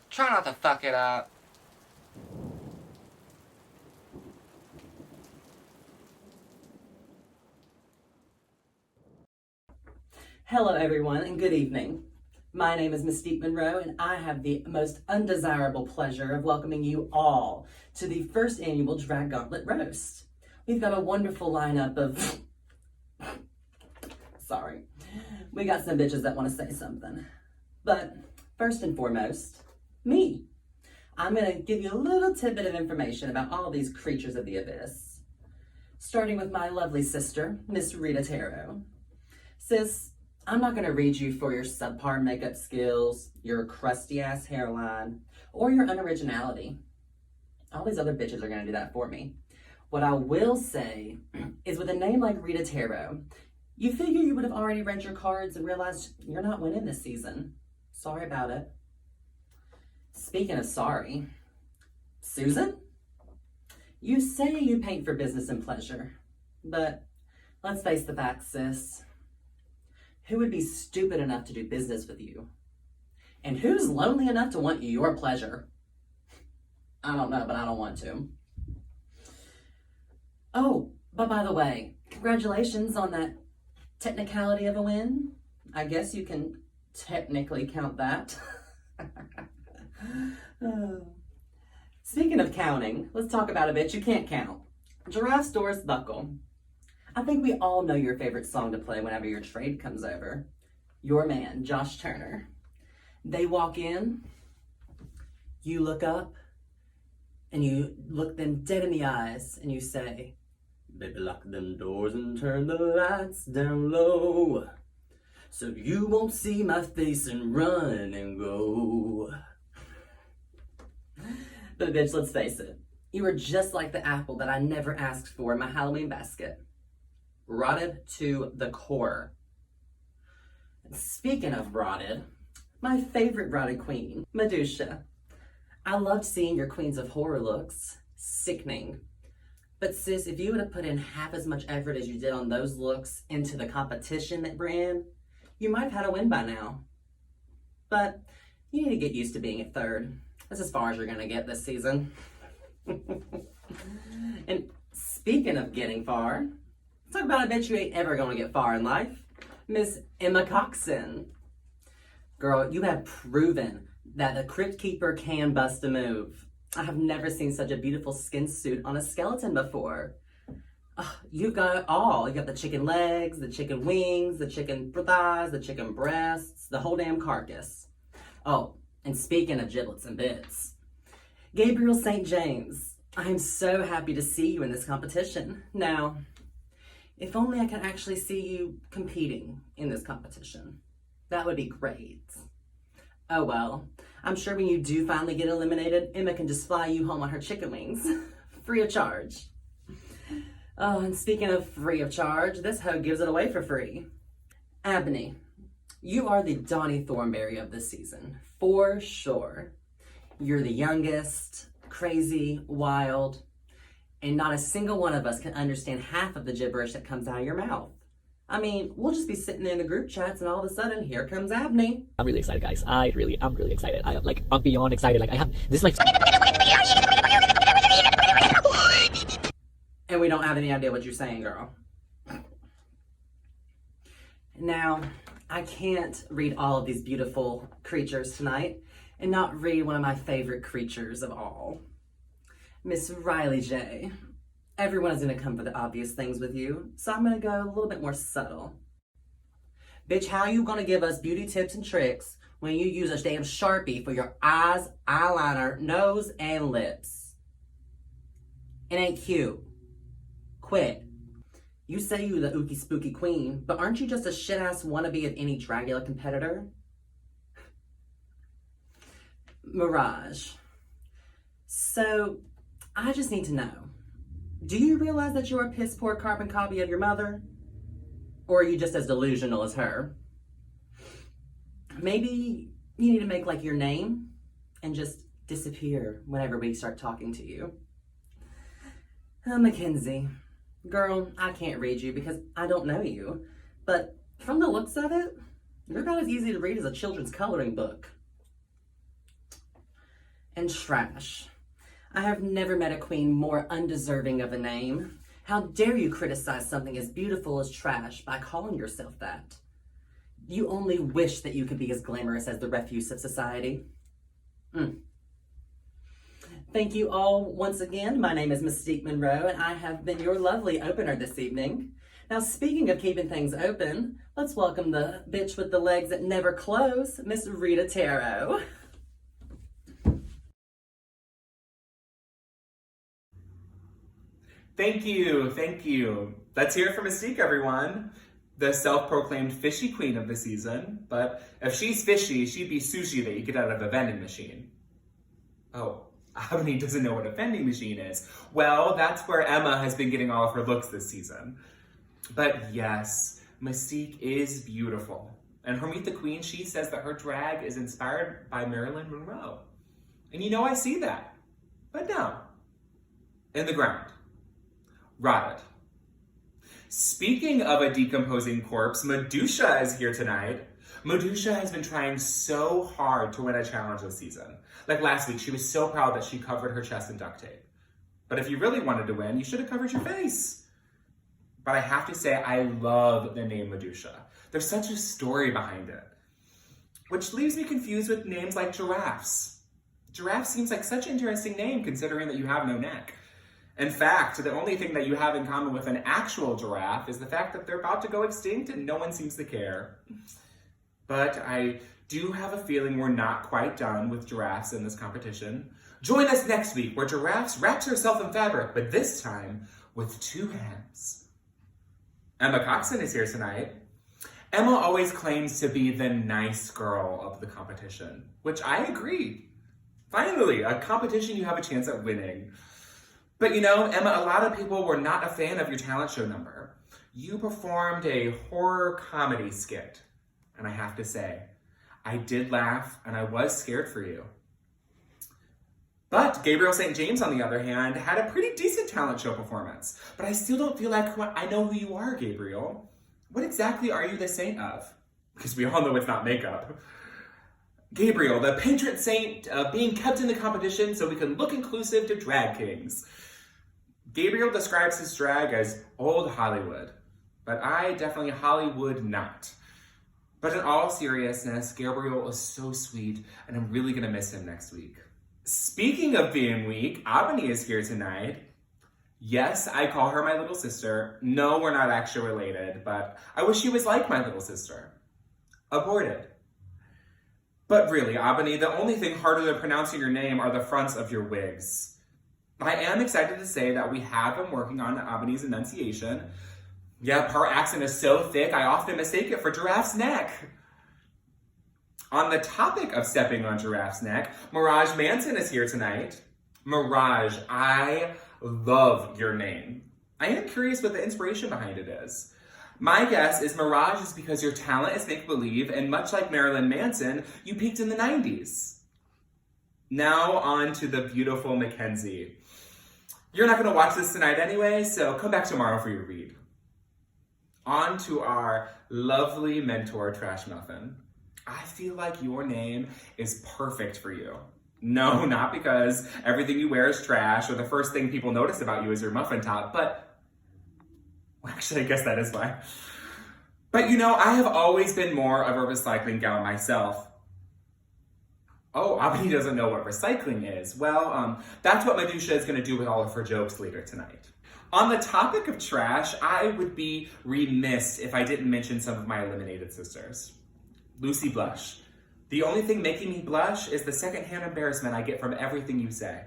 S2: try not to fuck it up.
S10: Hello everyone and good evening. My name is Mystique Monroe and I have the most undesirable pleasure of welcoming you all to the first annual Drag Gauntlet Roast. We've got a wonderful lineup of... Sorry. We got some bitches that want to say something. But first and foremost, me. I'm going to give you a little tidbit of information about all these creatures of the abyss. Starting with my lovely sister, Miss Rita Taro. Sis, I'm not going to read you for your subpar makeup skills, your crusty-ass hairline, or your unoriginality. All these other bitches are going to do that for me. What I will say is with a name like Rita Taro, you figure you would have already read your cards and realized you're not winning this season. Sorry about it. Speaking of sorry, Susan? You say you paint for business and pleasure, but let's face the facts, sis. Who would be stupid enough to do business with you? And who's lonely enough to want your pleasure? I don't know, but I don't want to. Oh, but by the way, congratulations on that technicality of a win. I guess you can technically count that. Oh. Speaking of counting, let's talk about a bitch you can't count. Giraffe's Doris Buckle. I think we all know your favorite song to play whenever your trade comes over. Your man, Josh Turner. They walk in, you look up, and you look them dead in the eyes, and you say, "Baby, lock them doors and turn the lights down low, so you won't see my face and run and go." But bitch, let's face it. You are just like the apple that I never asked for in my Halloween basket. Rotted to the core. And speaking of rotted, my favorite rotted queen, Medusa. I loved seeing your Queens of Horror looks. Sickening. But sis, if you would have put in half as much effort as you did on those looks into the competition that we're in, you might have had a win by now. But you need to get used to being at third. That's as far as you're gonna get this season. And speaking of getting far, let's talk about a bitch you ain't ever gonna get far in life. Miss Emma Coxon. Girl, you have proven that the Crypt Keeper can bust a move. I have never seen such a beautiful skin suit on a skeleton before. You've got it all. You got the chicken legs, the chicken wings, the chicken thighs, the chicken breasts, the whole damn carcass. Oh, and speaking of giblets and bits, Gabriel St. James, I am so happy to see you in this competition. Now, if only I could actually see you competing in this competition. That would be great. Oh well, I'm sure when you do finally get eliminated, Emma can just fly you home on her chicken wings, free of charge. Oh, and speaking of free of charge, this hoe gives it away for free. Abney, you are the Donnie Thornberry of this season, for sure. You're the youngest, crazy, wild, and not a single one of us can understand half of the gibberish that comes out of your mouth. I mean, we'll just be sitting there in the group chats and all of a sudden, here comes Abney.
S11: I'm really excited, guys. I'm really excited. I'm beyond excited. Like, I have this, like...
S10: And we don't have any idea what you're saying, girl. Now, I can't read all of these beautiful creatures tonight and not read one of my favorite creatures of all. Miss Riley J. Everyone is going to come for the obvious things with you, so I'm going to go a little bit more subtle. Bitch, how you going to give us beauty tips and tricks when you use a damn Sharpie for your eyes, eyeliner, nose, and lips? It ain't cute. Quit. You say you the ookie spooky queen, but aren't you just a shit-ass wannabe of any Dragula competitor? Mirage. So, I just need to know, do you realize that you're a piss-poor carbon copy of your mother? Or are you just as delusional as her? Maybe you need to make like your name and just disappear whenever we start talking to you. Mackenzie. Girl, I can't read you because I don't know you, but from the looks of it, you're about as easy to read as a children's coloring book. And Trash. I have never met a queen more undeserving of a name. How dare you criticize something as beautiful as Trash by calling yourself that? You only wish that you could be as glamorous as the refuse of society. Thank you all once again. My name is Mystique Monroe, and I have been your lovely opener this evening. Now, speaking of keeping things open, let's welcome the bitch with the legs that never close, Miss Rita Taro.
S1: Thank you. Let's hear it for Mystique, everyone. The self-proclaimed fishy queen of the season. But if she's fishy, she'd be sushi that you get out of a vending machine. Oh, Abney doesn't know what a vending machine is. Well, that's where Emma has been getting all of her looks this season. But yes, Mystique is beautiful. And her Meet the Queen, she says that her drag is inspired by Marilyn Monroe. And you know, I see that. But no. In the ground. Rotted. Speaking of a decomposing corpse, Medusa is here tonight. Medusa has been trying so hard to win a challenge this season. Like last week, she was so proud that she covered her chest in duct tape. But if you really wanted to win, you should have covered your face. But I have to say, I love the name Medusa. There's such a story behind it. Which leaves me confused with names like giraffes. Giraffe seems like such an interesting name considering that you have no neck. In fact, the only thing that you have in common with an actual giraffe is the fact that they're about to go extinct and no one seems to care. But I do have a feeling we're not quite done with giraffes in this competition. Join us next week where Giraffes wraps herself in fabric, but this time with 2 hands. Emma Coxon is here tonight. Emma always claims to be the nice girl of the competition, which I agree. Finally, a competition you have a chance at winning. But you know, Emma, a lot of people were not a fan of your talent show number. You performed a horror comedy skit. And I have to say, I did laugh and I was scared for you. But Gabriel St. James, on the other hand, had a pretty decent talent show performance. But I still don't feel like I know who you are, Gabriel. What exactly are you the saint of? Because we all know it's not makeup. Gabriel, the patron saint of being kept in the competition so we can look inclusive to drag kings. Gabriel describes his drag as old Hollywood, but I definitely Hollywood not. But in all seriousness, Gabriel is so sweet, and I'm really gonna miss him next week. Speaking of being weak, Abney is here tonight. Yes, I call her my little sister. No, we're not actually related, but I wish she was like my little sister. Aborted. But really, Abani, the only thing harder than pronouncing your name are the fronts of your wigs. I am excited to say that we have been working on Abani's enunciation. Yep, her accent is so thick, I often mistake it for Giraffe's neck. On the topic of stepping on Giraffe's neck, Mirage Manson is here tonight. Mirage, I love your name. I am curious what the inspiration behind it is. My guess is Mirage is because your talent is make-believe, and much like Marilyn Manson, you peaked in the 90s. Now on to the beautiful Mackenzie. You're not gonna watch this tonight anyway, so come back tomorrow for your read. On to our lovely mentor, Trash Muffin. I feel like your name is perfect for you. No, not because everything you wear is trash or the first thing people notice about you is your muffin top, but well, actually, I guess that is why. But you know, I have always been more of a recycling gal myself. Oh, Abby doesn't know what recycling is. Well, that's what Medusa is gonna do with all of her jokes later tonight. On the topic of trash, I would be remiss if I didn't mention some of my eliminated sisters. Lucy Blush. The only thing making me blush is the secondhand embarrassment I get from everything you say.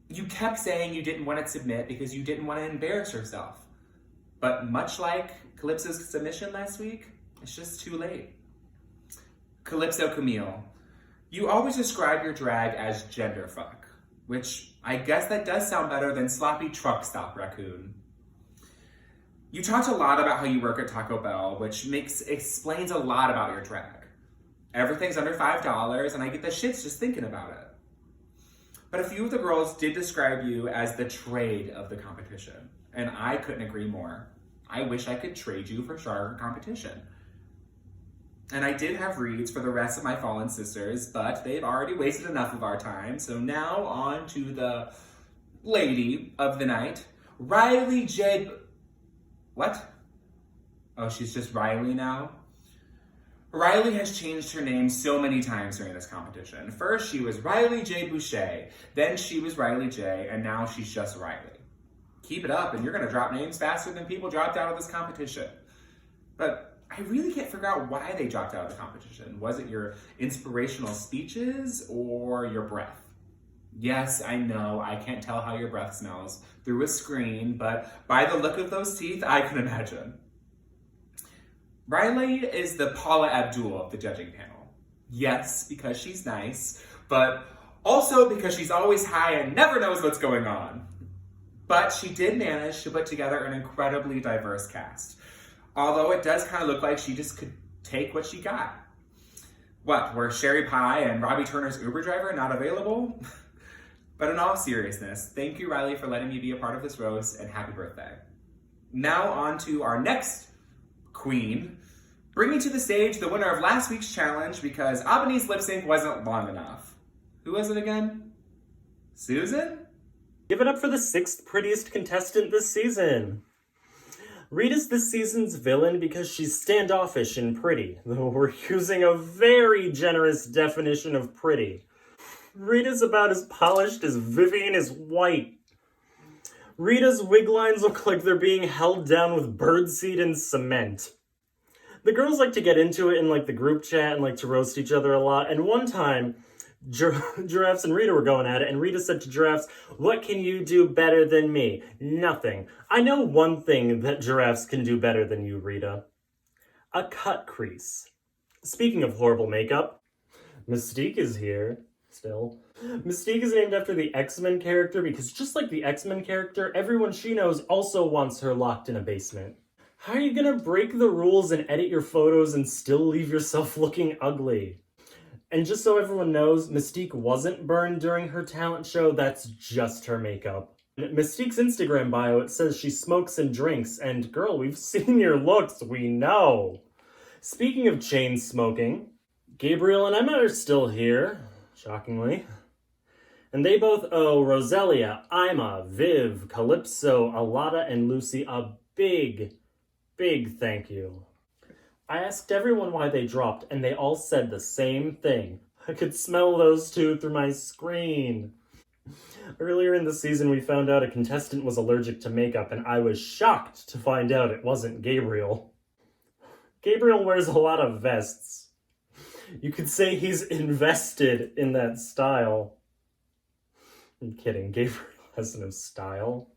S1: You kept saying you didn't want to submit because you didn't want to embarrass yourself. But much like Calypso's submission last week, it's just too late. Calypso Camille. You always describe your drag as genderfuck, which I guess that does sound better than sloppy truck stop raccoon. You talked a lot about how you work at Taco Bell, which explains a lot about your drag. Everything's under $5, and I get the shits just thinking about it. But a few of the girls did describe you as the trade of the competition, and I couldn't agree more. I wish I could trade you for sharper competition. And I did have reads for the rest of my fallen sisters, but they've already wasted enough of our time, so now on to the lady of the night, Riley J. What? Oh, she's just Riley now? Riley has changed her name so many times during this competition. First, she was Riley J. Boucher, then she was Riley J, and now she's just Riley. Keep it up, and you're gonna drop names faster than people dropped out of this competition. But I really can't figure out why they dropped out of the competition. Was it your inspirational speeches or your breath? Yes, I know, I can't tell how your breath smells through a screen, but by the look of those teeth, I can imagine. Riley is the Paula Abdul of the judging panel. Yes, because she's nice, but also because she's always high and never knows what's going on. But she did manage to put together an incredibly diverse cast. Although it does kind of look like she just could take what she got. What, were Sherry Pie and Robbie Turner's Uber driver not available? But in all seriousness, thank you, Riley, for letting me be a part of this roast, and happy birthday. Now on to our next queen, bringing to the stage the winner of last week's challenge because Abani's lip sync wasn't long enough. Who was it again? Susan?
S5: Give it up for the 6th prettiest contestant this season. Rita's this season's villain because she's standoffish and pretty, though we're using a very generous definition of pretty. Rita's about as polished as Vivian is white. Rita's wig lines look like they're being held down with birdseed and cement. The girls like to get into it in like the group chat and like to roast each other a lot, and one time, Giraffes and Rita were going at it, and Rita said to Giraffes, "What can you do better than me?" Nothing. I know one thing that Giraffes can do better than you, Rita. A cut crease. Speaking of horrible makeup, Mystique is here, still. Mystique is named after the X-Men character because just like the X-Men character, everyone she knows also wants her locked in a basement. How are you gonna break the rules and edit your photos and still leave yourself looking ugly? And just so everyone knows, Mystique wasn't burned during her talent show, that's just her makeup. Mystique's Instagram bio, it says she smokes and drinks, and girl, we've seen your looks, we know. Speaking of chain smoking, Gabriel and Emma are still here, shockingly. And they both owe Roselia, Ima, Viv, Calypso, Alada, and Lucy a big thank you. I asked everyone why they dropped, and they all said the same thing. I could smell those two through my screen. Earlier in the season, we found out a contestant was allergic to makeup, and I was shocked to find out it wasn't Gabriel. Gabriel wears a lot of vests. You could say he's invested in that style. I'm kidding, Gabriel has no style.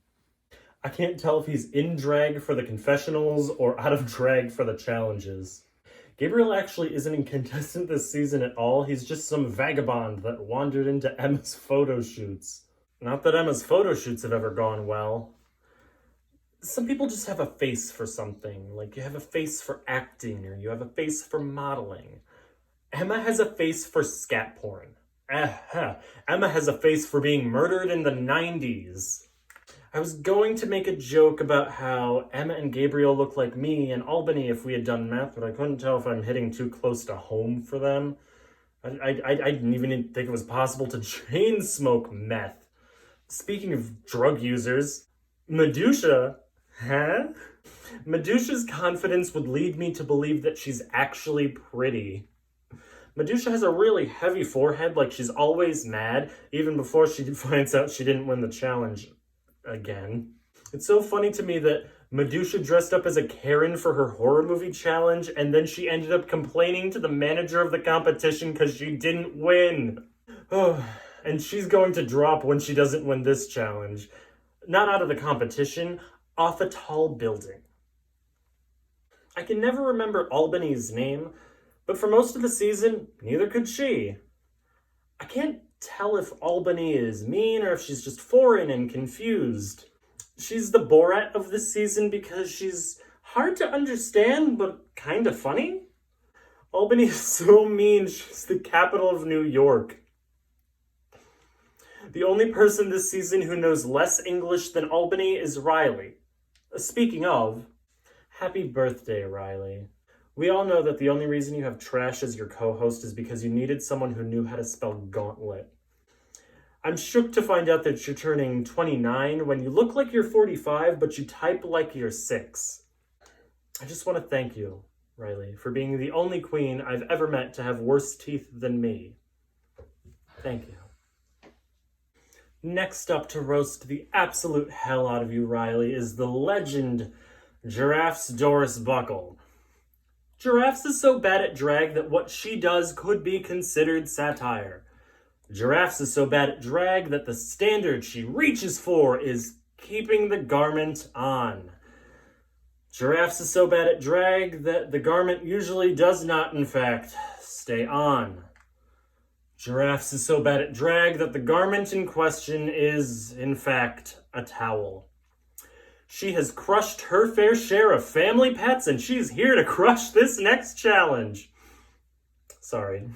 S5: I can't tell if he's in drag for the confessionals or out of drag for the challenges. Gabriel actually isn't a contestant this season at all. He's just some vagabond that wandered into Emma's photo shoots. Not that Emma's photo shoots have ever gone well. Some people just have a face for something. Like, you have a face for acting, or you have a face for modeling. Emma has a face for scat porn. Emma has a face for being murdered in the 90s. I was going to make a joke about how Emma and Gabriel look like me and Albany if we had done math, but I couldn't tell if I'm hitting too close to home for them. I didn't even think it was possible to chain smoke meth. Speaking of drug users, Medusa, Medusa's confidence would lead me to believe that she's actually pretty. Medusa has a really heavy forehead, like she's always mad, even before she finds out she didn't win the challenge again. It's so funny to me that Medusa dressed up as a Karen for her horror movie challenge, and then she ended up complaining to the manager of the competition because she didn't win. And she's going to drop when she doesn't win this challenge. Not out of the competition, off a tall building. I can never remember Albany's name, but for most of the season, neither could she. I can't tell if Albany is mean or if she's just foreign and confused. She's the Borat of this season because she's hard to understand, but kind of funny. Albany is so mean, she's the capital of New York. The only person this season who knows less English than Albany is Riley. Speaking of, happy birthday, Riley. We all know that the only reason you have Trash as your co-host is because you needed someone who knew how to spell gauntlet. I'm shook to find out that you're turning 29 when you look like you're 45, but you type like you're 6. I just want to thank you, Riley, for being the only queen I've ever met to have worse teeth than me. Thank you. Next up to roast the absolute hell out of you, Riley, is the legend Giraffe's Doris Buckle. Giraffes is so bad at drag that what she does could be considered satire. Giraffes is so bad at drag that the standard she reaches for is keeping the garment on. Giraffes is so bad at drag that the garment usually does not, in fact, stay on. Giraffes is so bad at drag that the garment in question is, in fact, a towel. She has crushed her fair share of family pets, and she's here to crush this next challenge. Sorry.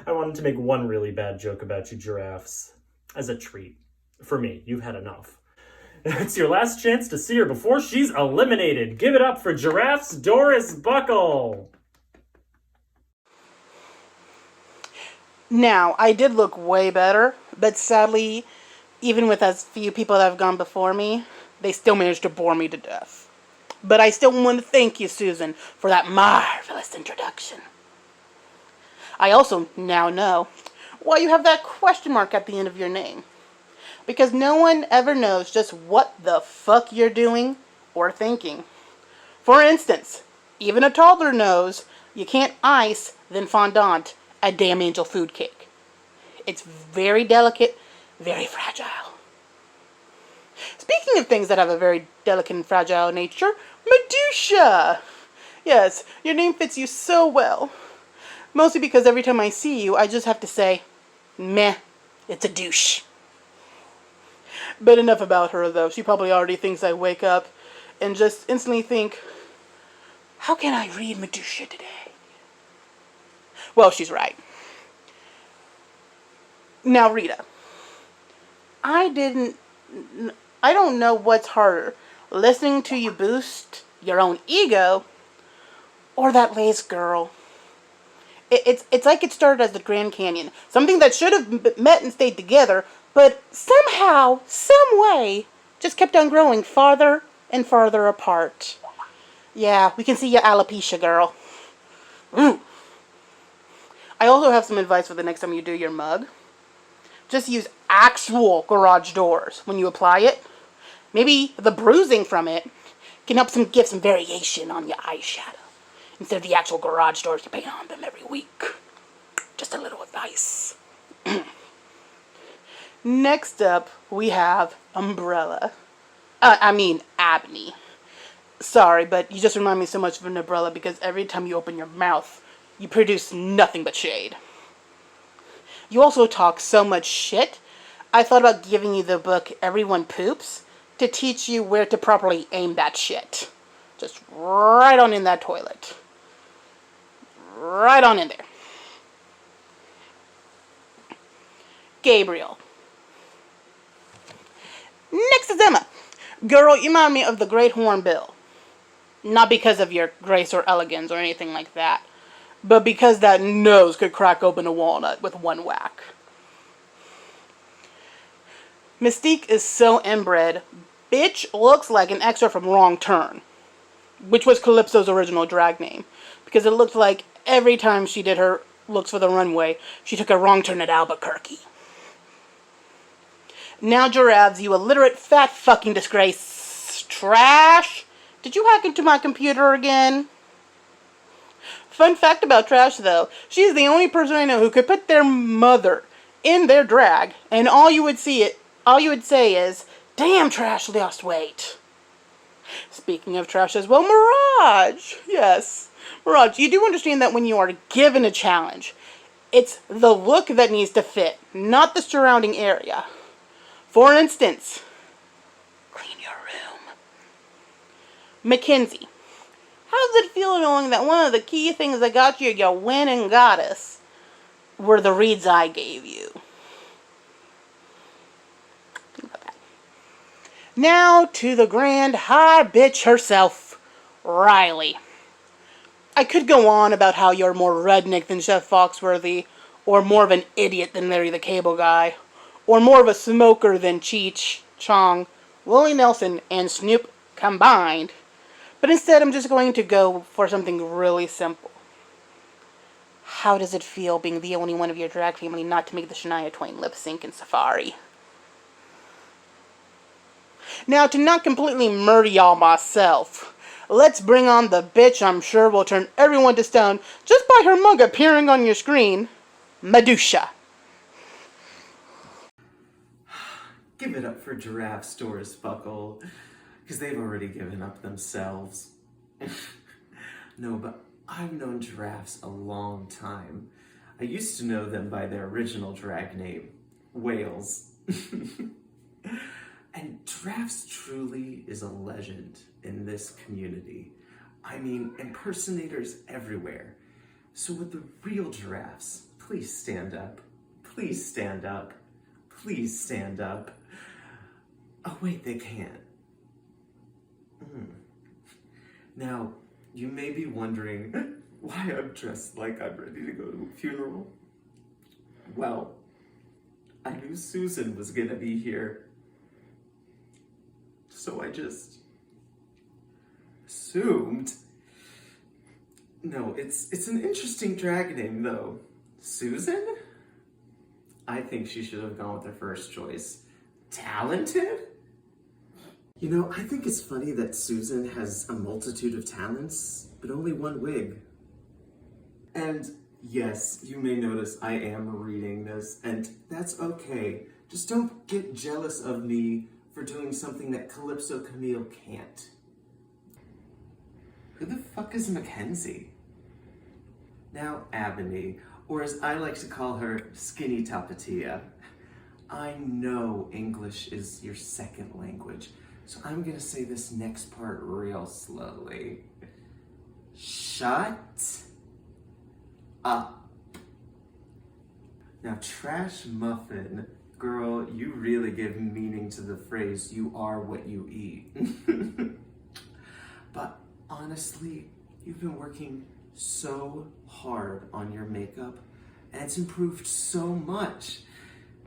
S5: I wanted to make one really bad joke about you, Giraffes. As a treat. For me, you've had enough. It's your last chance to see her before she's eliminated. Give it up for Giraffe's Doris Buckle.
S9: Now, I did look way better, but sadly, even with as few people that have gone before me, they still managed to bore me to death. But I still want to thank you, Susan, for that marvelous introduction. I also now know why you have that question mark at the end of your name. Because no one ever knows just what the fuck you're doing or thinking. For instance, even a toddler knows you can't ice then fondant a damn angel food cake. It's very delicate, very fragile. Speaking of things that have a very delicate and fragile nature, Medusa! Yes, your name fits you so well. Mostly because every time I see you, I just have to say, meh, it's a douche. But enough about her, though. She probably already thinks I wake up and just instantly think, how can I read Medusa today? Well, she's right. Now, Rita, I don't know what's harder, listening to you boost your own ego or that lace girl. It's like it started as the Grand Canyon, something that should have met and stayed together, but somehow, some way, just kept on growing farther and farther apart. Yeah, we can see your alopecia, girl. I also have some advice for the next time you do your mug. Just use actual garage doors when you apply it. Maybe the bruising from it can help give some variation on your eyeshadow instead of the actual garage doors you paint on them every week. Just a little advice. Next up, we have umbrella. Abney. Sorry, but you just remind me so much of an umbrella because every time you open your mouth, you produce nothing but shade. You also talk so much shit. I thought about giving you the book Everyone Poops to teach you where to properly aim that shit. Just right on in that toilet. Right on in there. Gabriel. Next is Emma. Girl, you remind me of the Great Hornbill. Not because of your grace or elegance or anything like that, but because that nose could crack open a walnut with one whack. Mystique is so inbred, bitch looks like an extra from Wrong Turn, which was Calypso's original drag name, because it looked like every time she did her looks for the runway, she took a wrong turn at Albuquerque. Now, Giraffes, you illiterate fat fucking disgrace. Trash! Did you hack into my computer again? Fun fact about Trash, though. She's the only person I know who could put their mother in their drag, and all you would say is, damn, Trash lost weight. Speaking of Trash as well, Mirage! Yes. Mirage, you do understand that when you are given a challenge, it's the look that needs to fit, not the surrounding area. For instance, clean your room. Mackenzie, how does it feel knowing that one of the key things that got you your winning goddess were the reads I gave you? Think about that. Now to the grand high bitch herself, Riley. I could go on about how you're more redneck than Chef Foxworthy, or more of an idiot than Larry the Cable Guy, or more of a smoker than Cheech, Chong, Willie Nelson, and Snoop combined. But instead, I'm just going to go for something really simple. How does it feel being the only one of your drag family not to make the Shania Twain lip sync in Safari? Now, to not completely murder y'all myself, let's bring on the bitch I'm sure will turn everyone to stone just by her mug appearing on your screen, Medusa.
S6: Give it up for Giraffe Stores, Buckle, because they've already given up themselves. No, but I've known giraffes a long time. I used to know them by their original drag name, Whales. And Giraffes truly is a legend in this community. I mean, impersonators everywhere. So would the real giraffes please stand up? Please stand up. Please stand up. Oh wait, they can't. Now, you may be wondering why I'm dressed like I'm ready to go to a funeral. Well, I knew Susan was gonna be here. So I just assumed. No, it's an interesting drag name though. Susan? I think she should have gone with her first choice. Talented? You know, I think it's funny that Susan has a multitude of talents, but only one wig. And yes, you may notice I am reading this, and that's okay. Just don't get jealous of me for doing something that Calypso Camille can't. Who the fuck is Mackenzie? Now, Ebony, or as I like to call her, Skinny Tapatia. I know English is your second language, so I'm gonna say this next part real slowly. Shut up. Now, Trash Muffin, girl, you really give meaning to the phrase, you are what you eat. But honestly, you've been working so hard on your makeup, and it's improved so much.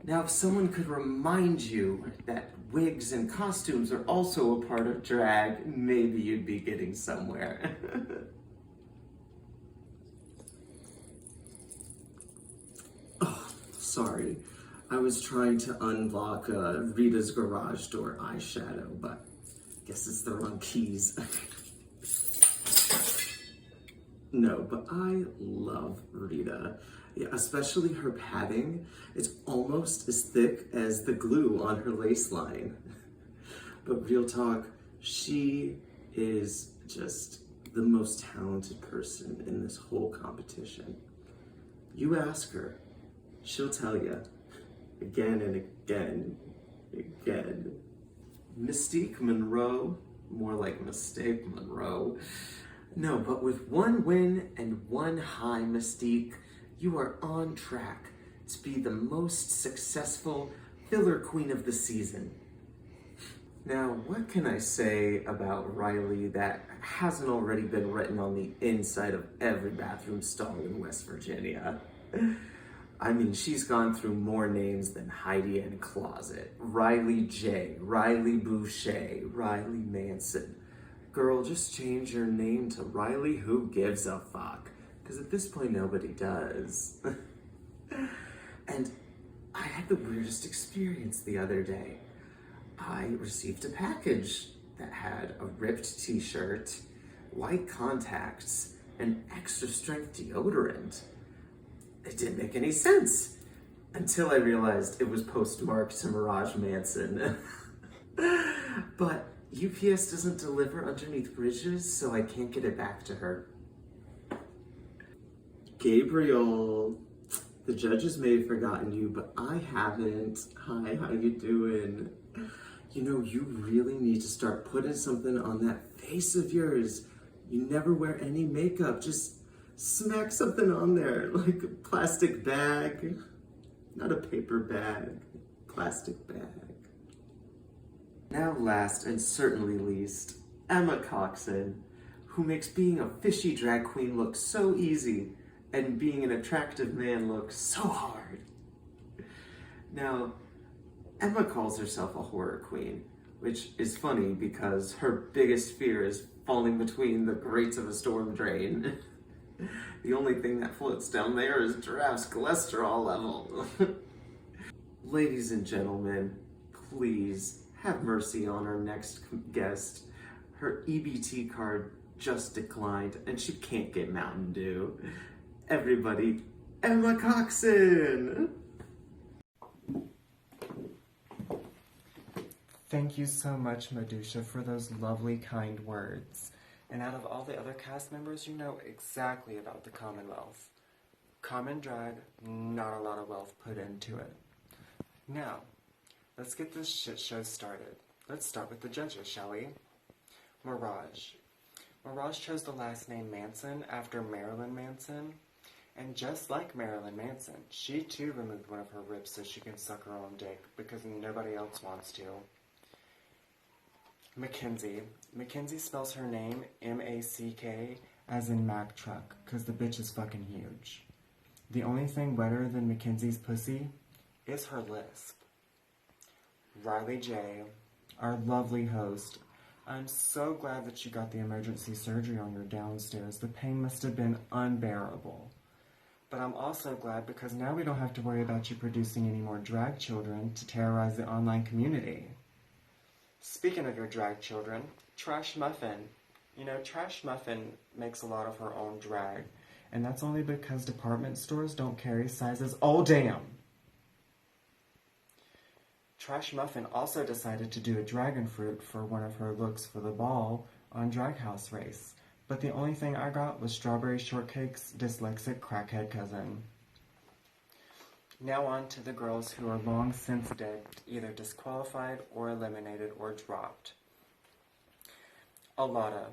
S6: Now, if someone could remind you that wigs and costumes are also a part of drag, maybe you'd be getting somewhere. Oh, sorry.
S12: I was trying to unlock Rita's garage door eyeshadow, but guess it's the wrong keys. No, but I love Rita. Yeah, especially her padding. It's almost as thick as the glue on her lace line. But real talk, she is just the most talented person in this whole competition. You ask her, she'll tell you again and again, again. Mystique Monroe, more like Mistake Monroe. No, but with one win and one high, Mystique, you are on track to be the most successful filler queen of the season. Now, what can I say about Riley that hasn't already been written on the inside of every bathroom stall in West Virginia? I mean, she's gone through more names than Heidi and Closet. Riley J, Riley Boucher, Riley Manson. Girl, just change your name to Riley Who Gives a Fuck. Because at this point, nobody does. And I had the weirdest experience the other day. I received a package that had a ripped t-shirt, white contacts, and extra strength deodorant. It didn't make any sense until I realized it was postmarked to Mirage Manson. But UPS doesn't deliver underneath bridges, so I can't get it back to her. Gabriel, the judges may have forgotten you, but I haven't. Hi, how you doing? You know, you really need to start putting something on that face of yours. You never wear any makeup. Just smack something on there, like a plastic bag. Not a paper bag, plastic bag. Now last and certainly least, Emma Coxon, who makes being a fishy drag queen look so easy and being an attractive man look so hard. Now, Emma calls herself a horror queen, which is funny because her biggest fear is falling between the grates of a storm drain. The only thing that floats down there is Giraffe's cholesterol level. Ladies and gentlemen, please have mercy on our next guest. Her EBT card just declined and she can't get Mountain Dew. Everybody, Emma Coxon!
S4: Thank you so much, Medusha, for those lovely, kind words. And out of all the other cast members, you know exactly about the Commonwealth. Common drag, not a lot of wealth put into it. Now, let's get this shit show started. Let's start with the judges, shall we? Mirage. Mirage chose the last name Manson after Marilyn Manson. And just like Marilyn Manson, she too removed one of her ribs so she can suck her own dick because nobody else wants to. Mackenzie. Mackenzie spells her name M-A-C-K as in Mack truck, cause the bitch is fucking huge. The only thing wetter than Mackenzie's pussy is her lisp. Riley J, our lovely host. I'm so glad that you got the emergency surgery on your downstairs. The pain must have been unbearable. But I'm also glad because now we don't have to worry about you producing any more drag children to terrorize the online community. Speaking of your drag children, Trash Muffin. You know, Trash Muffin makes a lot of her own drag, and that's only because department stores don't carry sizes. Oh, damn! Trash Muffin also decided to do a dragon fruit for one of her looks for the ball on Drag House Race, but the only thing I got was Strawberry Shortcake's dyslexic crackhead cousin. Now on to the girls who are long since dead, either disqualified or eliminated or dropped. Alada.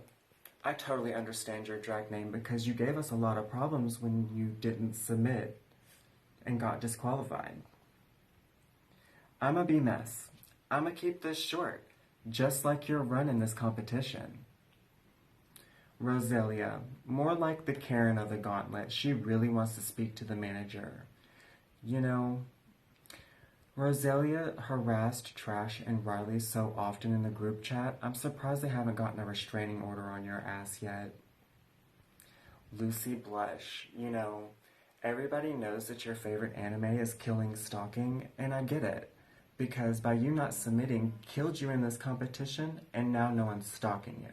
S4: I totally understand your drag name because you gave us a lot of problems when you didn't submit and got disqualified. I'm a B-mess. I'ma keep this short, just like your run in this competition. Roselia, more like the Karen of the gauntlet. She really wants to speak to the manager. You know, Roselia harassed Trash and Riley so often in the group chat, I'm surprised they haven't gotten a restraining order on your ass yet. Lucy Blush, you know, Everybody knows that your favorite anime is Killing Stalking, and I get it. Because by you not submitting, killed you in this competition, and now no one's stalking you.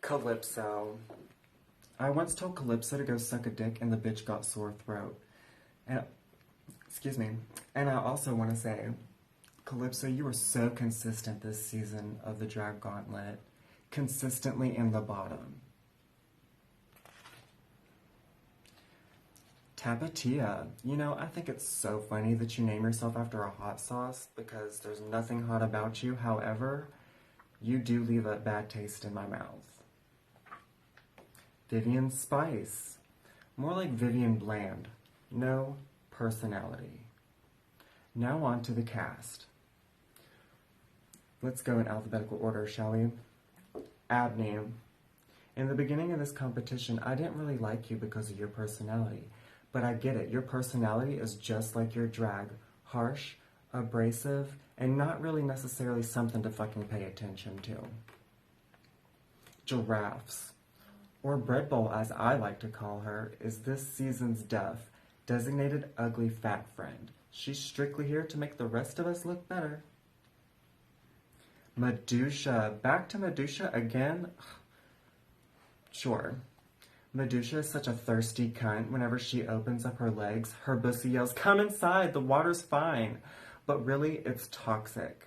S4: Calypso. I once told Calypso to go suck a dick and the bitch got sore throat. And, excuse me. And I also want to say, Calypso, you were so consistent this season of the Drag Gauntlet. Consistently in the bottom. Tapatia, you know, I think it's so funny that you name yourself after a hot sauce because there's nothing hot about you. However, you do leave a bad taste in my mouth. Vivian Spice, more like Vivian Bland, no personality. Now on to the cast. Let's go in alphabetical order, shall we? Abney, in the beginning of this competition, I didn't really like you because of your personality. But I get it, your personality is just like your drag. Harsh, abrasive, and not really necessarily something to fucking pay attention to. Giraffes, or Bread Bowl as I like to call her, is this season's deaf, designated ugly fat friend. She's strictly here to make the rest of us look better. Medusha, back to Medusha again? Sure. Medusha is such a thirsty cunt. Whenever she opens up her legs, her pussy yells, "Come inside, the water's fine." But really, it's toxic.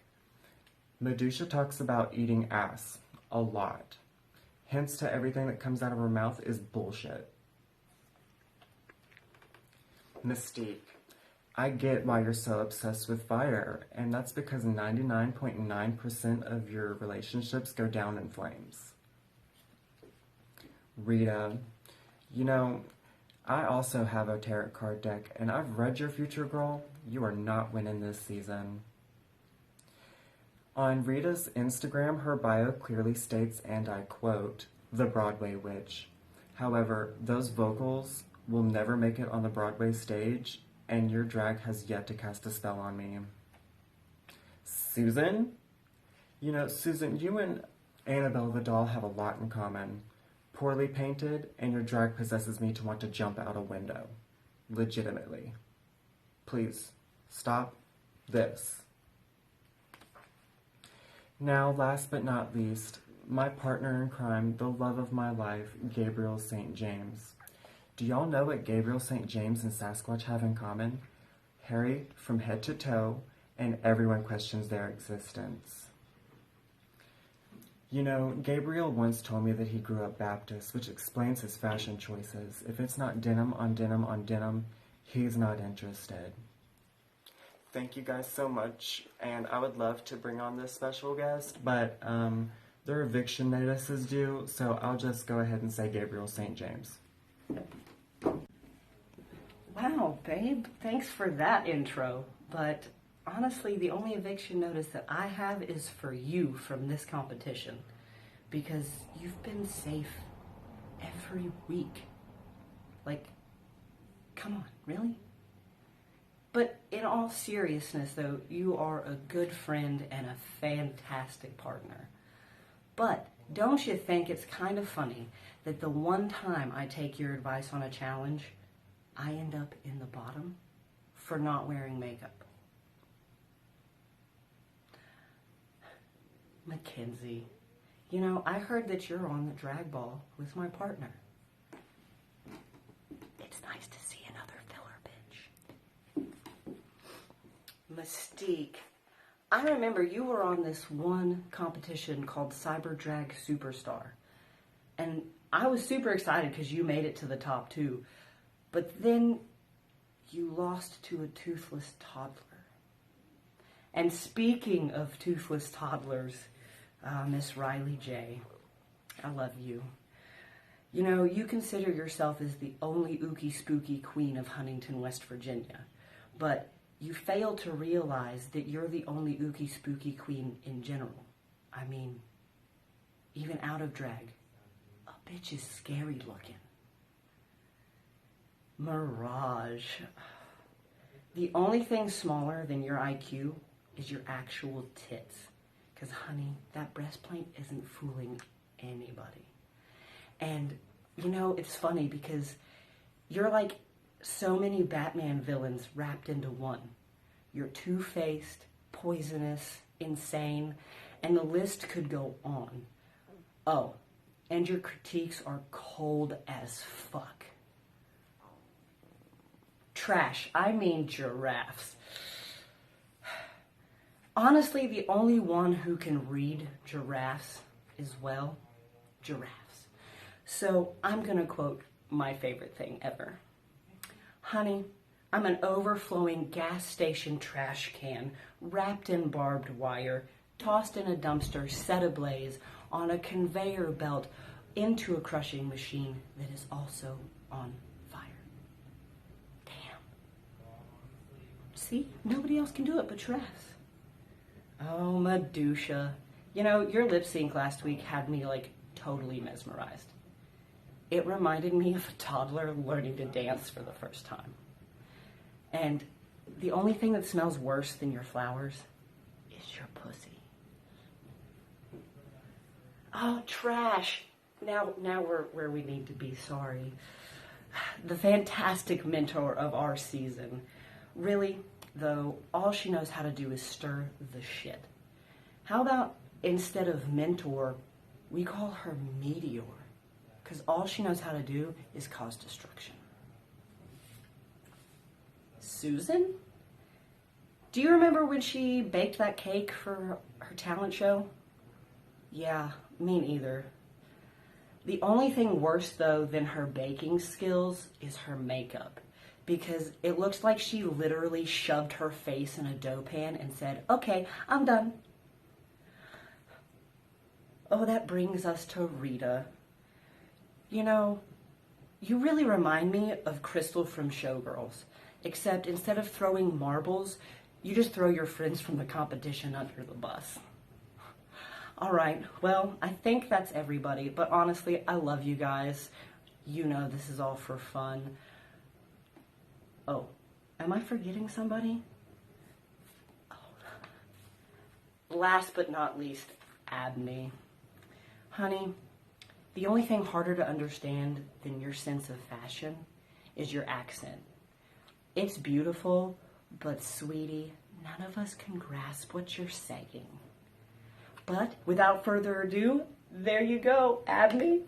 S4: Medusha talks about eating ass a lot. Hence to everything that comes out of her mouth is bullshit. Mystique. I get why you're so obsessed with fire, and that's because 99.9% of your relationships go down in flames. Rita. You know, I also have a tarot card deck, and I've read your future, girl. You are not winning this season. On Rita's Instagram, her bio clearly states, and I quote, "The Broadway Witch." However, those vocals will never make it on the Broadway stage, and your drag has yet to cast a spell on me. Susan? You know, Susan, you and Annabelle the doll have a lot in common. Poorly painted, and your drag possesses me to want to jump out a window. Legitimately. Please, stop this. Now, last but not least, my partner in crime, the love of my life, Gabriel St. James. Do y'all know what Gabriel St. James and Sasquatch have in common? Hairy from head to toe, and everyone questions their existence. You know, Gabriel once told me that he grew up Baptist, which explains his fashion choices. If it's not denim on denim on denim, he's not interested. Thank you guys so much, and I would love to bring on this special guest, but their eviction notice is due, so I'll just go ahead and say Gabriel St. James.
S3: Wow, babe, thanks for that intro. But honestly, the only eviction notice that I have is for you from this competition. Because you've been safe every week. Like, come on, really? But in all seriousness, though, you are a good friend and a fantastic partner. But don't you think it's kind of funny that the one time I take your advice on a challenge, I end up in the bottom for not wearing makeup? Mackenzie, you know, I heard that you're on the drag ball with my partner. It's nice to see another filler bitch. Mystique, I remember you were on this one competition called Cyber Drag Superstar. And I was super excited because you made it to the top 2. But then you lost to a toothless toddler. And speaking of toothless toddlers, Miss Riley J, I love you. You know, you consider yourself as the only ookie spooky queen of Huntington, West Virginia. But you fail to realize that you're the only ookie spooky queen in general. I mean, even out of drag, a bitch is scary looking. Mirage. The only thing smaller than your IQ is your actual tits. Because, honey, that breastplate isn't fooling anybody. And You know, it's funny because you're like so many Batman villains wrapped into one. You're two-faced, poisonous, insane, and the list could go on. Oh, and your critiques are cold as fuck. Trash. I mean giraffes. Honestly, the only one who can read giraffes is, well, giraffes. So I'm gonna quote my favorite thing ever. Honey, I'm an overflowing gas station trash can, wrapped in barbed wire, tossed in a dumpster, set ablaze, on a conveyor belt, into a crushing machine that is also on fire. Damn. See? Nobody else can do it but giraffes. Oh, Medusa. You know, your lip sync last week had me, like, totally mesmerized. It reminded me of a toddler learning to dance for the first time. And the only thing that smells worse than your flowers is your pussy. Oh, trash. Now we're where we need to be, sorry. The fantastic mentor of our season. Really, though, all she knows how to do is stir the shit. How about instead of mentor, we call her meteor? Because all she knows how to do is cause destruction. Susan? Do you remember when she baked that cake for her talent show? Yeah, me neither. The only thing worse, though, than her baking skills is her makeup. Because it looks like she literally shoved her face in a dough pan and said, okay, I'm done. Oh, that brings us to Rita. You know, you really remind me of Crystal from Showgirls. Except instead of throwing marbles, you just throw your friends from the competition under the bus. All right, well, I think that's everybody. But honestly, I love you guys. You know this is all for fun. Oh, am I forgetting somebody? Oh. Last but not least, Abney. Honey, the only thing harder to understand than your sense of fashion is your accent. It's beautiful, but sweetie, none of us can grasp what you're saying. But without further ado, there you go, Abney.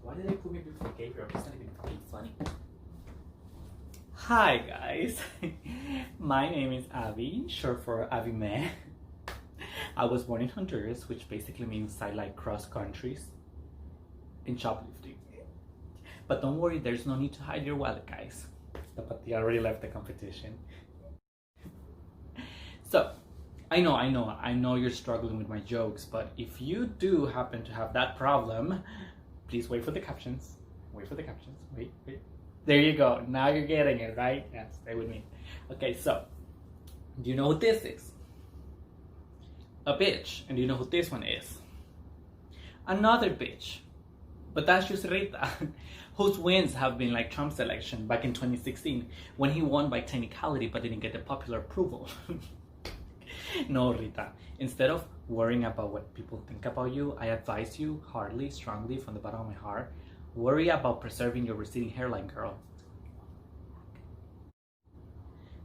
S11: Why did they put me before Gabriel? It's not even fucking funny.
S7: Hi guys, my name is Avi, short for Avi Meh. I was born in Honduras, which basically means I like cross countries in shoplifting. But don't worry, there's no need to hide your wallet, guys. Tapati already left the competition. So, I know you're struggling with my jokes, but if you do happen to have that problem, please wait for the captions. Wait for the captions. Wait. There you go. Now you're getting it, right? Yeah, stay with me. Okay, so, do you know who this is? A bitch. And do you know who this one is? Another bitch. But that's just Rita, whose wins have been like Trump's election back in 2016, when he won by technicality but didn't get the popular approval. No, Rita. Instead of worrying about what people think about you, I advise you hardly, strongly, from the bottom of my heart, worry about preserving your receding hairline, girl.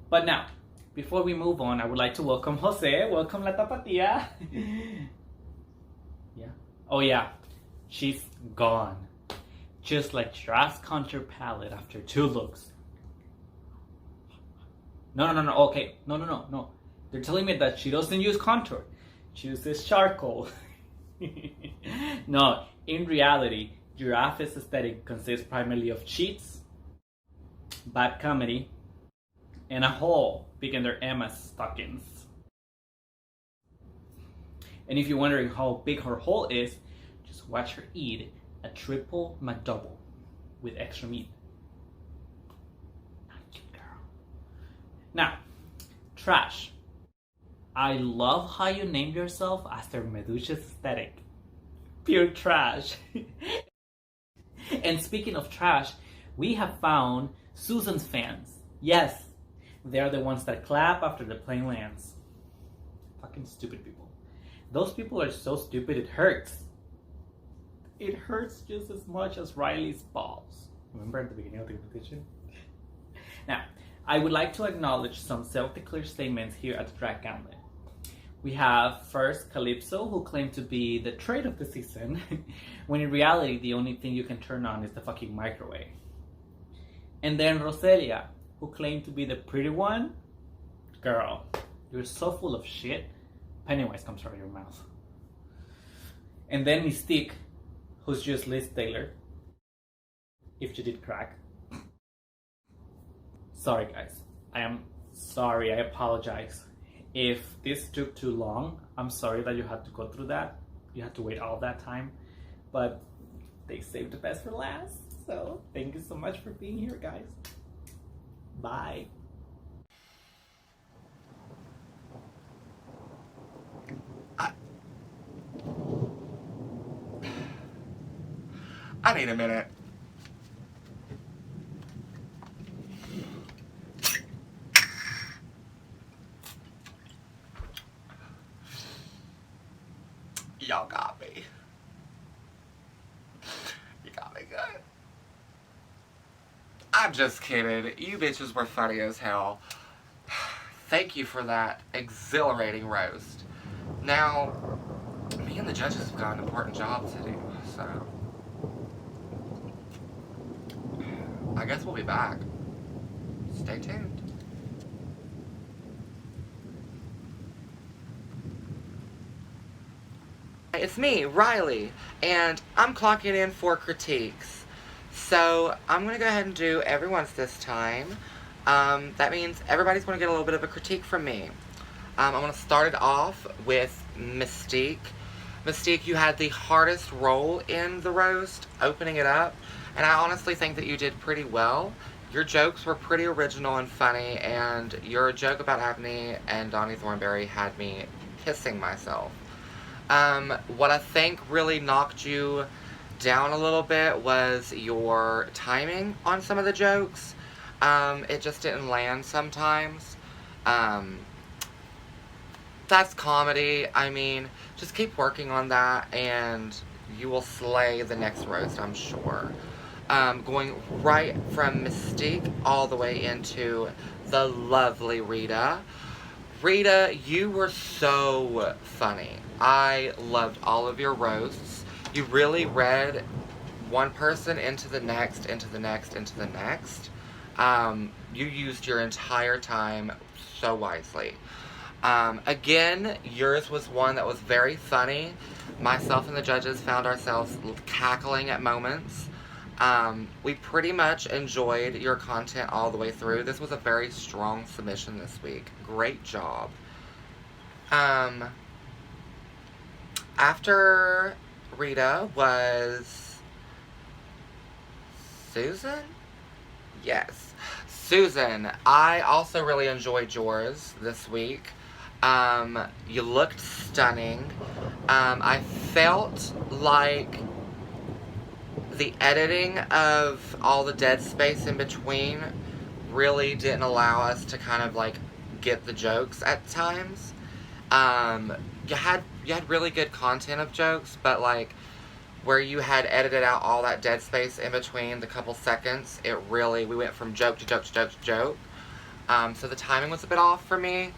S7: But now, before we move on, I would like to welcome Jose. Welcome, La Tapatía. Yeah. Oh yeah, she's gone. Just like Giraffe's contour palette after 2 looks. No. Okay, no. They're telling me that she doesn't use contour. She uses charcoal. No, in reality, Giraffe's aesthetic consists primarily of cheats, bad comedy, and a hole big under Emma's stockings. And if you're wondering how big her hole is, just watch her eat a triple McDouble with extra meat. Not cute, girl. Now, trash. I love how you named yourself after Medusa's aesthetic. Pure trash. And speaking of trash, we have found Susan's fans. Yes, they're the ones that clap after the plane lands. Fucking stupid people. Those people are so stupid it hurts. it hurts just as much as Riley's balls. Remember at the beginning of the competition? Now, I would like to acknowledge some self-declared statements here at the Drag Gauntlet. We have first Calypso, who claimed to be the trade of the season, when in reality the only thing you can turn on is the fucking microwave. And then Roselia, who claimed to be the pretty one. Girl, you're so full of shit. Pennywise comes out of your mouth. And then Mystique, who's just Liz Taylor, if she did crack. Sorry guys, I am sorry, I apologize. If this took too long, I'm sorry that you had to go through that. You had to wait all that time, but they saved the best for last. So thank you so much for being here, guys. Bye.
S2: I need a minute. Y'all got me. You got me good. I'm just kidding. You bitches were funny as hell. Thank you for that exhilarating roast. Now, me and the judges have got an important job to do, so I guess we'll be back. Stay tuned. It's me, Riley, and I'm clocking in for critiques. So I'm going to go ahead and do everyone's this time. That means everybody's going to get a little bit of a critique from me. I'm going to start it off with Mystique. Mystique, you had the hardest role in the roast, opening it up, and I honestly think that you did pretty well. Your jokes were pretty original and funny, and your joke about Abney and Donnie Thornberry had me pissing myself. What I think really knocked you down a little bit was your timing on some of the jokes. It just didn't land sometimes. That's comedy. I mean, just keep working on that and you will slay the next roast, I'm sure. Going right from Mystique all the way into the lovely Rita. Rita, you were so funny. I loved all of your roasts. You really read one person into the next, into the next, into the next. You used your entire time so wisely. Again, yours was one that was very funny. Myself and the judges found ourselves cackling at moments. We pretty much enjoyed your content all the way through. This was a very strong submission this week. Great job. After Rita was Susan? Yes. Susan, I also really enjoyed yours this week. You looked stunning. I felt like the editing of all the dead space in between really didn't allow us to kind of like get the jokes at times. You had really good content of jokes, but like where you had edited out all that dead space in between the couple seconds, we went from joke to joke to joke to joke. So the timing was a bit off for me.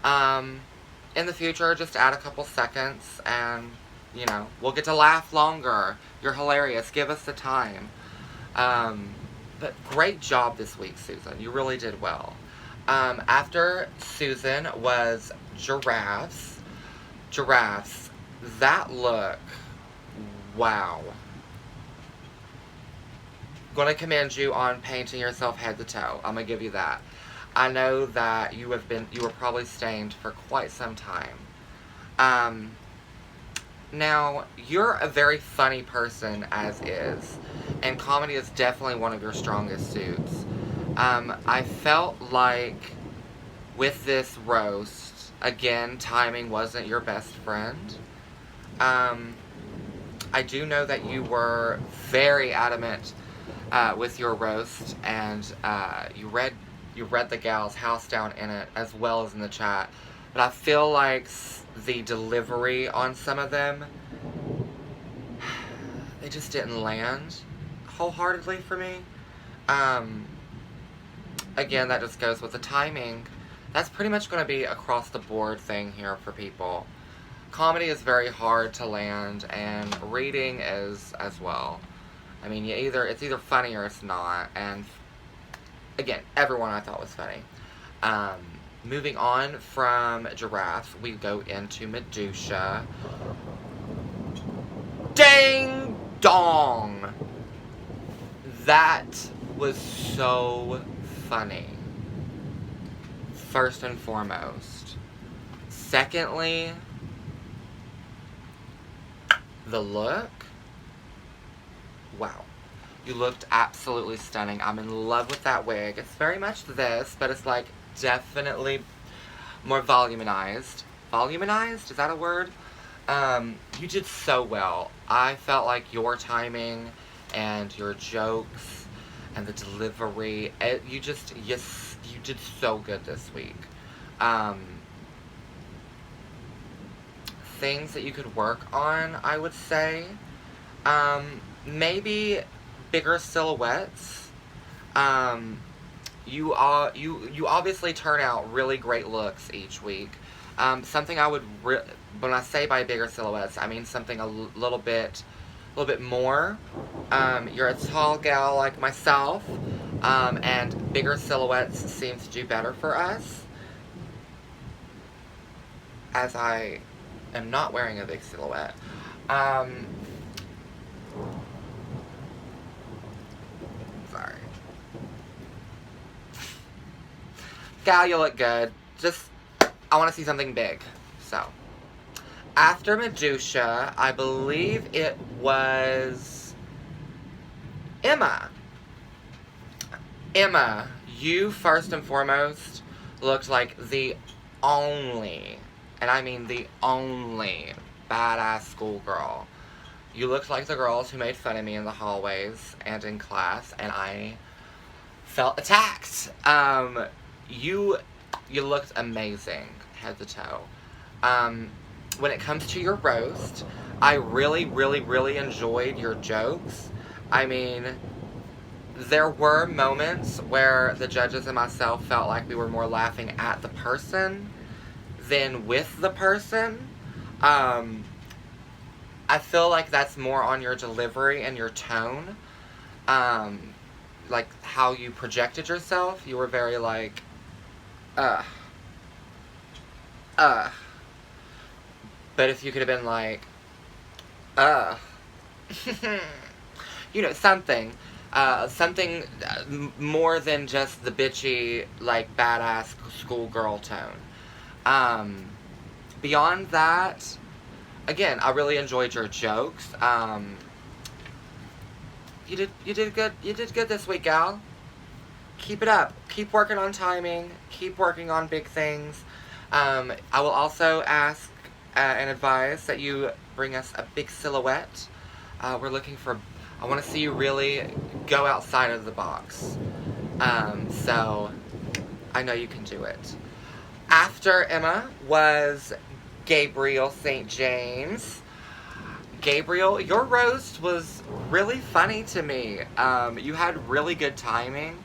S2: In the future, just add a couple seconds and, you know, we'll get to laugh longer. You're hilarious. Give us the time. But great job this week, Susan. You really did well. After Susan was Giraffes. Giraffes. That look. Wow. Gonna commend you on painting yourself head to toe. I'm gonna give you that. I know that you were probably stained for quite some time. Now, you're a very funny person as is, and comedy is definitely one of your strongest suits. I felt like with this roast, again, timing wasn't your best friend. I do know that you were very adamant with your roast, and you read the gal's house down in it as well as in the chat. But I feel like the delivery on some of them, they just didn't land wholeheartedly for me. Again, that just goes with the timing. That's pretty much going to be across the board thing here for people. Comedy is very hard to land, and reading is as well. I mean, it's either funny or it's not, and again, everyone I thought was funny. Moving on from Giraffe, we go into Medusa. Ding dong! That was so funny. First and foremost. Secondly, the look. Wow. You looked absolutely stunning. I'm in love with that wig. It's very much this, but it's like definitely more voluminized. Voluminized? Is that a word? You did so well. I felt like your timing and your jokes and the delivery, you did so good this week. Things that you could work on, I would say. Maybe bigger silhouettes. You obviously turn out really great looks each week. Something I would when I say by bigger silhouettes, I mean something a little bit more. You're a tall gal like myself, and bigger silhouettes seem to do better for us. As I am not wearing a big silhouette. Sorry. Gal, you look good. Just, I want to see something big. So, after Medusa, I believe it was Emma. Emma, you first and foremost looked like the only, and I mean the only, badass schoolgirl. You looked like the girls who made fun of me in the hallways and in class, and I felt attacked. You looked amazing, head to toe. When it comes to your roast, I really, really, really enjoyed your jokes. I mean, there were moments where the judges and myself felt like we were more laughing at the person than with the person. I feel like that's more on your delivery and your tone. Like how you projected yourself. You were very like, But if you could have been like, you know, something more than just the bitchy, like, badass schoolgirl tone. Beyond that, again, I really enjoyed your jokes. You did good. You did good this week, gal. Keep it up. Keep working on timing. Keep working on big things. I will also ask and advise that you bring us a big silhouette. We're looking for, I want to see you really go outside of the box. So, I know you can do it. After Emma was Gabriel St. James. Gabriel, your roast was really funny to me. You had really good timing.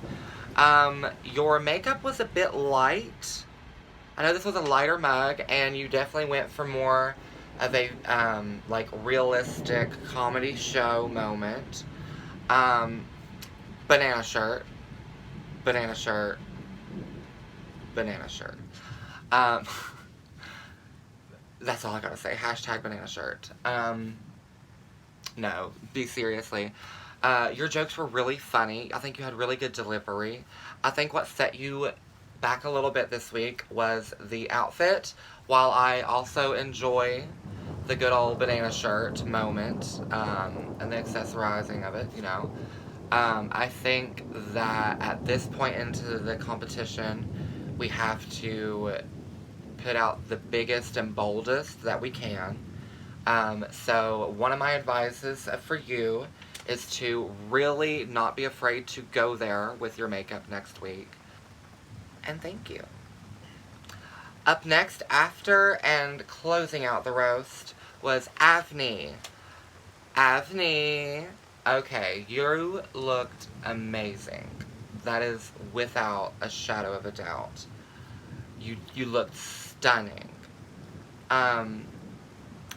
S2: Your makeup was a bit light. I know this was a lighter mug, and you definitely went for more of a, like, realistic comedy show moment. Banana shirt. Banana shirt. Banana shirt. That's all I gotta say. Hashtag banana shirt. No, be seriously. Your jokes were really funny. I think you had really good delivery. I think what set you back a little bit this week was the outfit, while I also enjoy the good old banana shirt moment, and the accessorizing of it, you know. I think that at this point into the competition, we have to put out the biggest and boldest that we can. So one of my advices for you is to really not be afraid to go there with your makeup next week. And thank you. Up next, after and closing out the roast, was Avni. Avni, okay, you looked amazing. That is without a shadow of a doubt. You looked stunning. And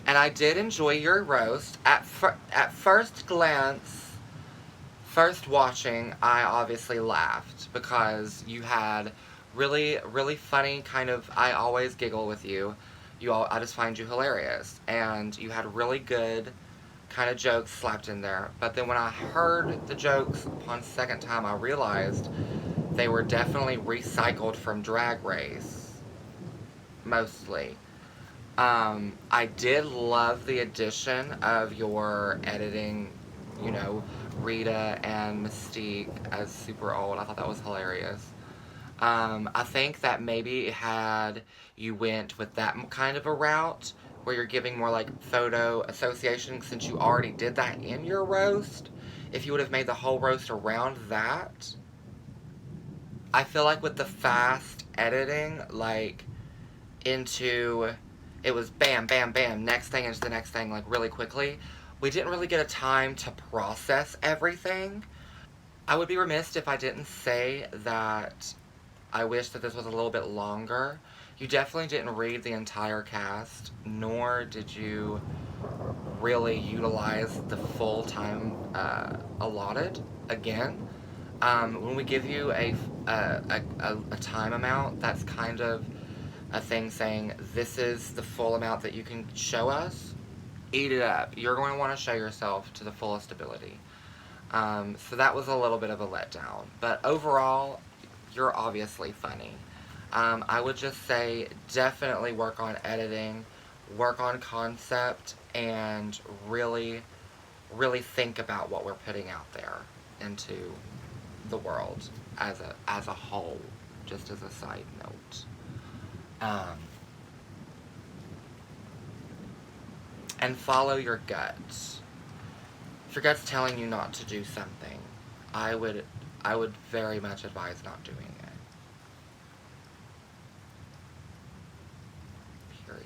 S2: I did enjoy your roast. At first glance, first watching, I obviously laughed because you had really, really funny kind of, I always giggle with you. I just find you hilarious. And you had really good kind of jokes slapped in there. But then when I heard the jokes upon second time, I realized they were definitely recycled from Drag Race. Mostly. I did love the addition of your editing, you know, Rita and Mystique as super old. I thought that was hilarious. I think that maybe had you went with that kind of a route, where you're giving more like photo association, since you already did that in your roast, if you would have made the whole roast around that, I feel like with the fast editing, like, into, it was bam, bam, bam, next thing into the next thing, like, really quickly, we didn't really get a time to process everything. I would be remiss if I didn't say that I wish that this was a little bit longer. You definitely didn't read the entire cast, nor did you really utilize the full time allotted. Again, when we give you a time amount, that's kind of a thing saying this is the full amount that you can show us. Eat it up. You're going to want to show yourself to the fullest ability. So that was a little bit of a letdown. But overall, you're obviously funny. I would just say definitely work on editing, work on concept, and really, really think about what we're putting out there into the world as a whole, just as a side note. And follow your guts. If your gut's telling you not to do something, I would very much advise not doing it. Period.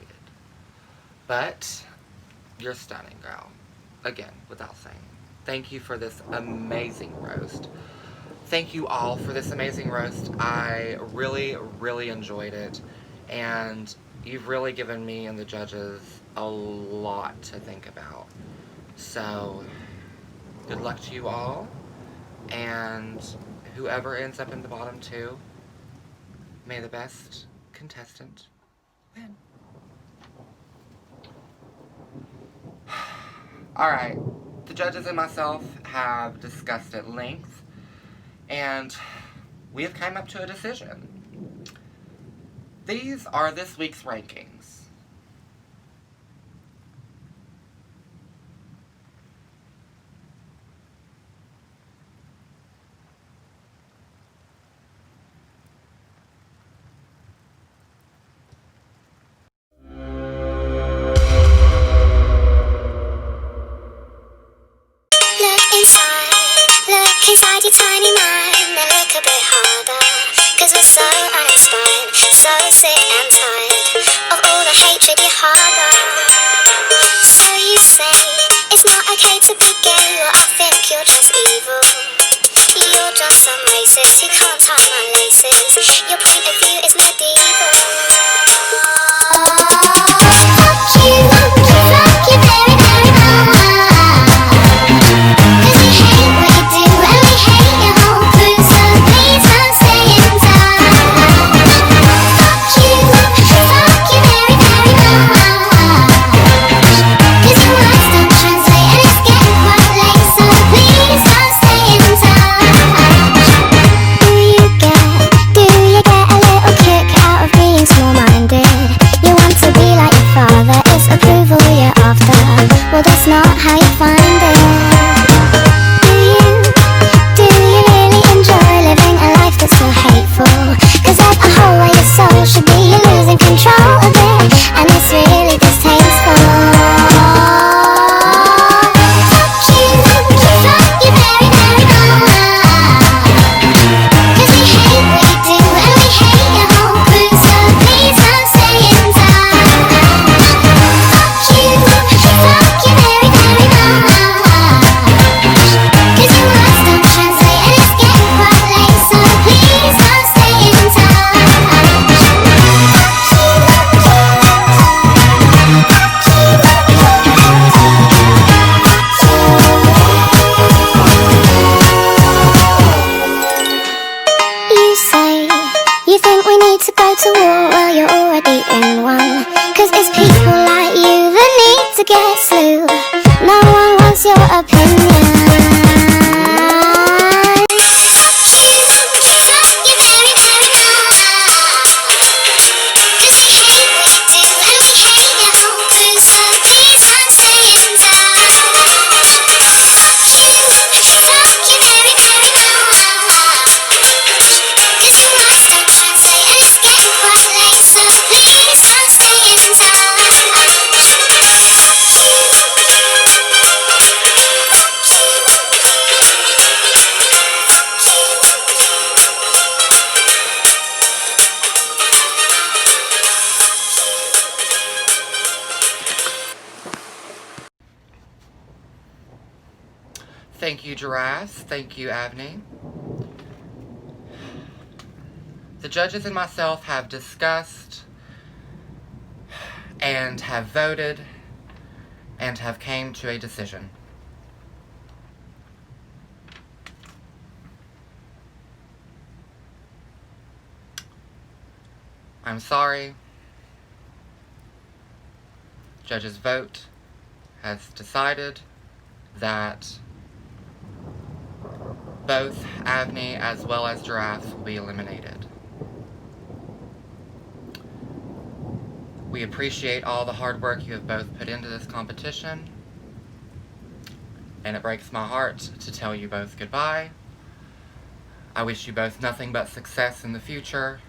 S2: But you're stunning, girl. Again, without saying. Thank you for this amazing roast. Thank you all for this amazing roast. I really, really enjoyed it. And you've really given me and the judges a lot to think about. So, good luck to you all. And whoever ends up in the bottom two, may the best contestant win. Alright, the judges and myself have discussed at length, and we have come up to a decision. These are this week's rankings.
S13: Look inside your tiny mind and look a bit harder, 'cause we're so uninspired, so sick and tired of all the hatred you harbor. So you say it's not okay to be gay, well I think you're just evil. You're just some racist, you can't tie my laces, your point of view is medieval. Fuck you very, very much. Do you get a little kick out Cause it's people like you that need to get slew. No one wants your opinion.
S2: Thank you, Giraffes. Thank you, Avni. The judges and myself have discussed and have voted and have came to a decision. I'm sorry. Judges' vote has decided that both Avni as well as Giraffes will be eliminated. We appreciate all the hard work you have both put into this competition, and it breaks my heart to tell you both goodbye. I wish you both nothing but success in the future,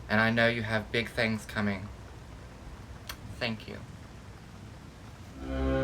S2: and I know you have big things coming. Thank you.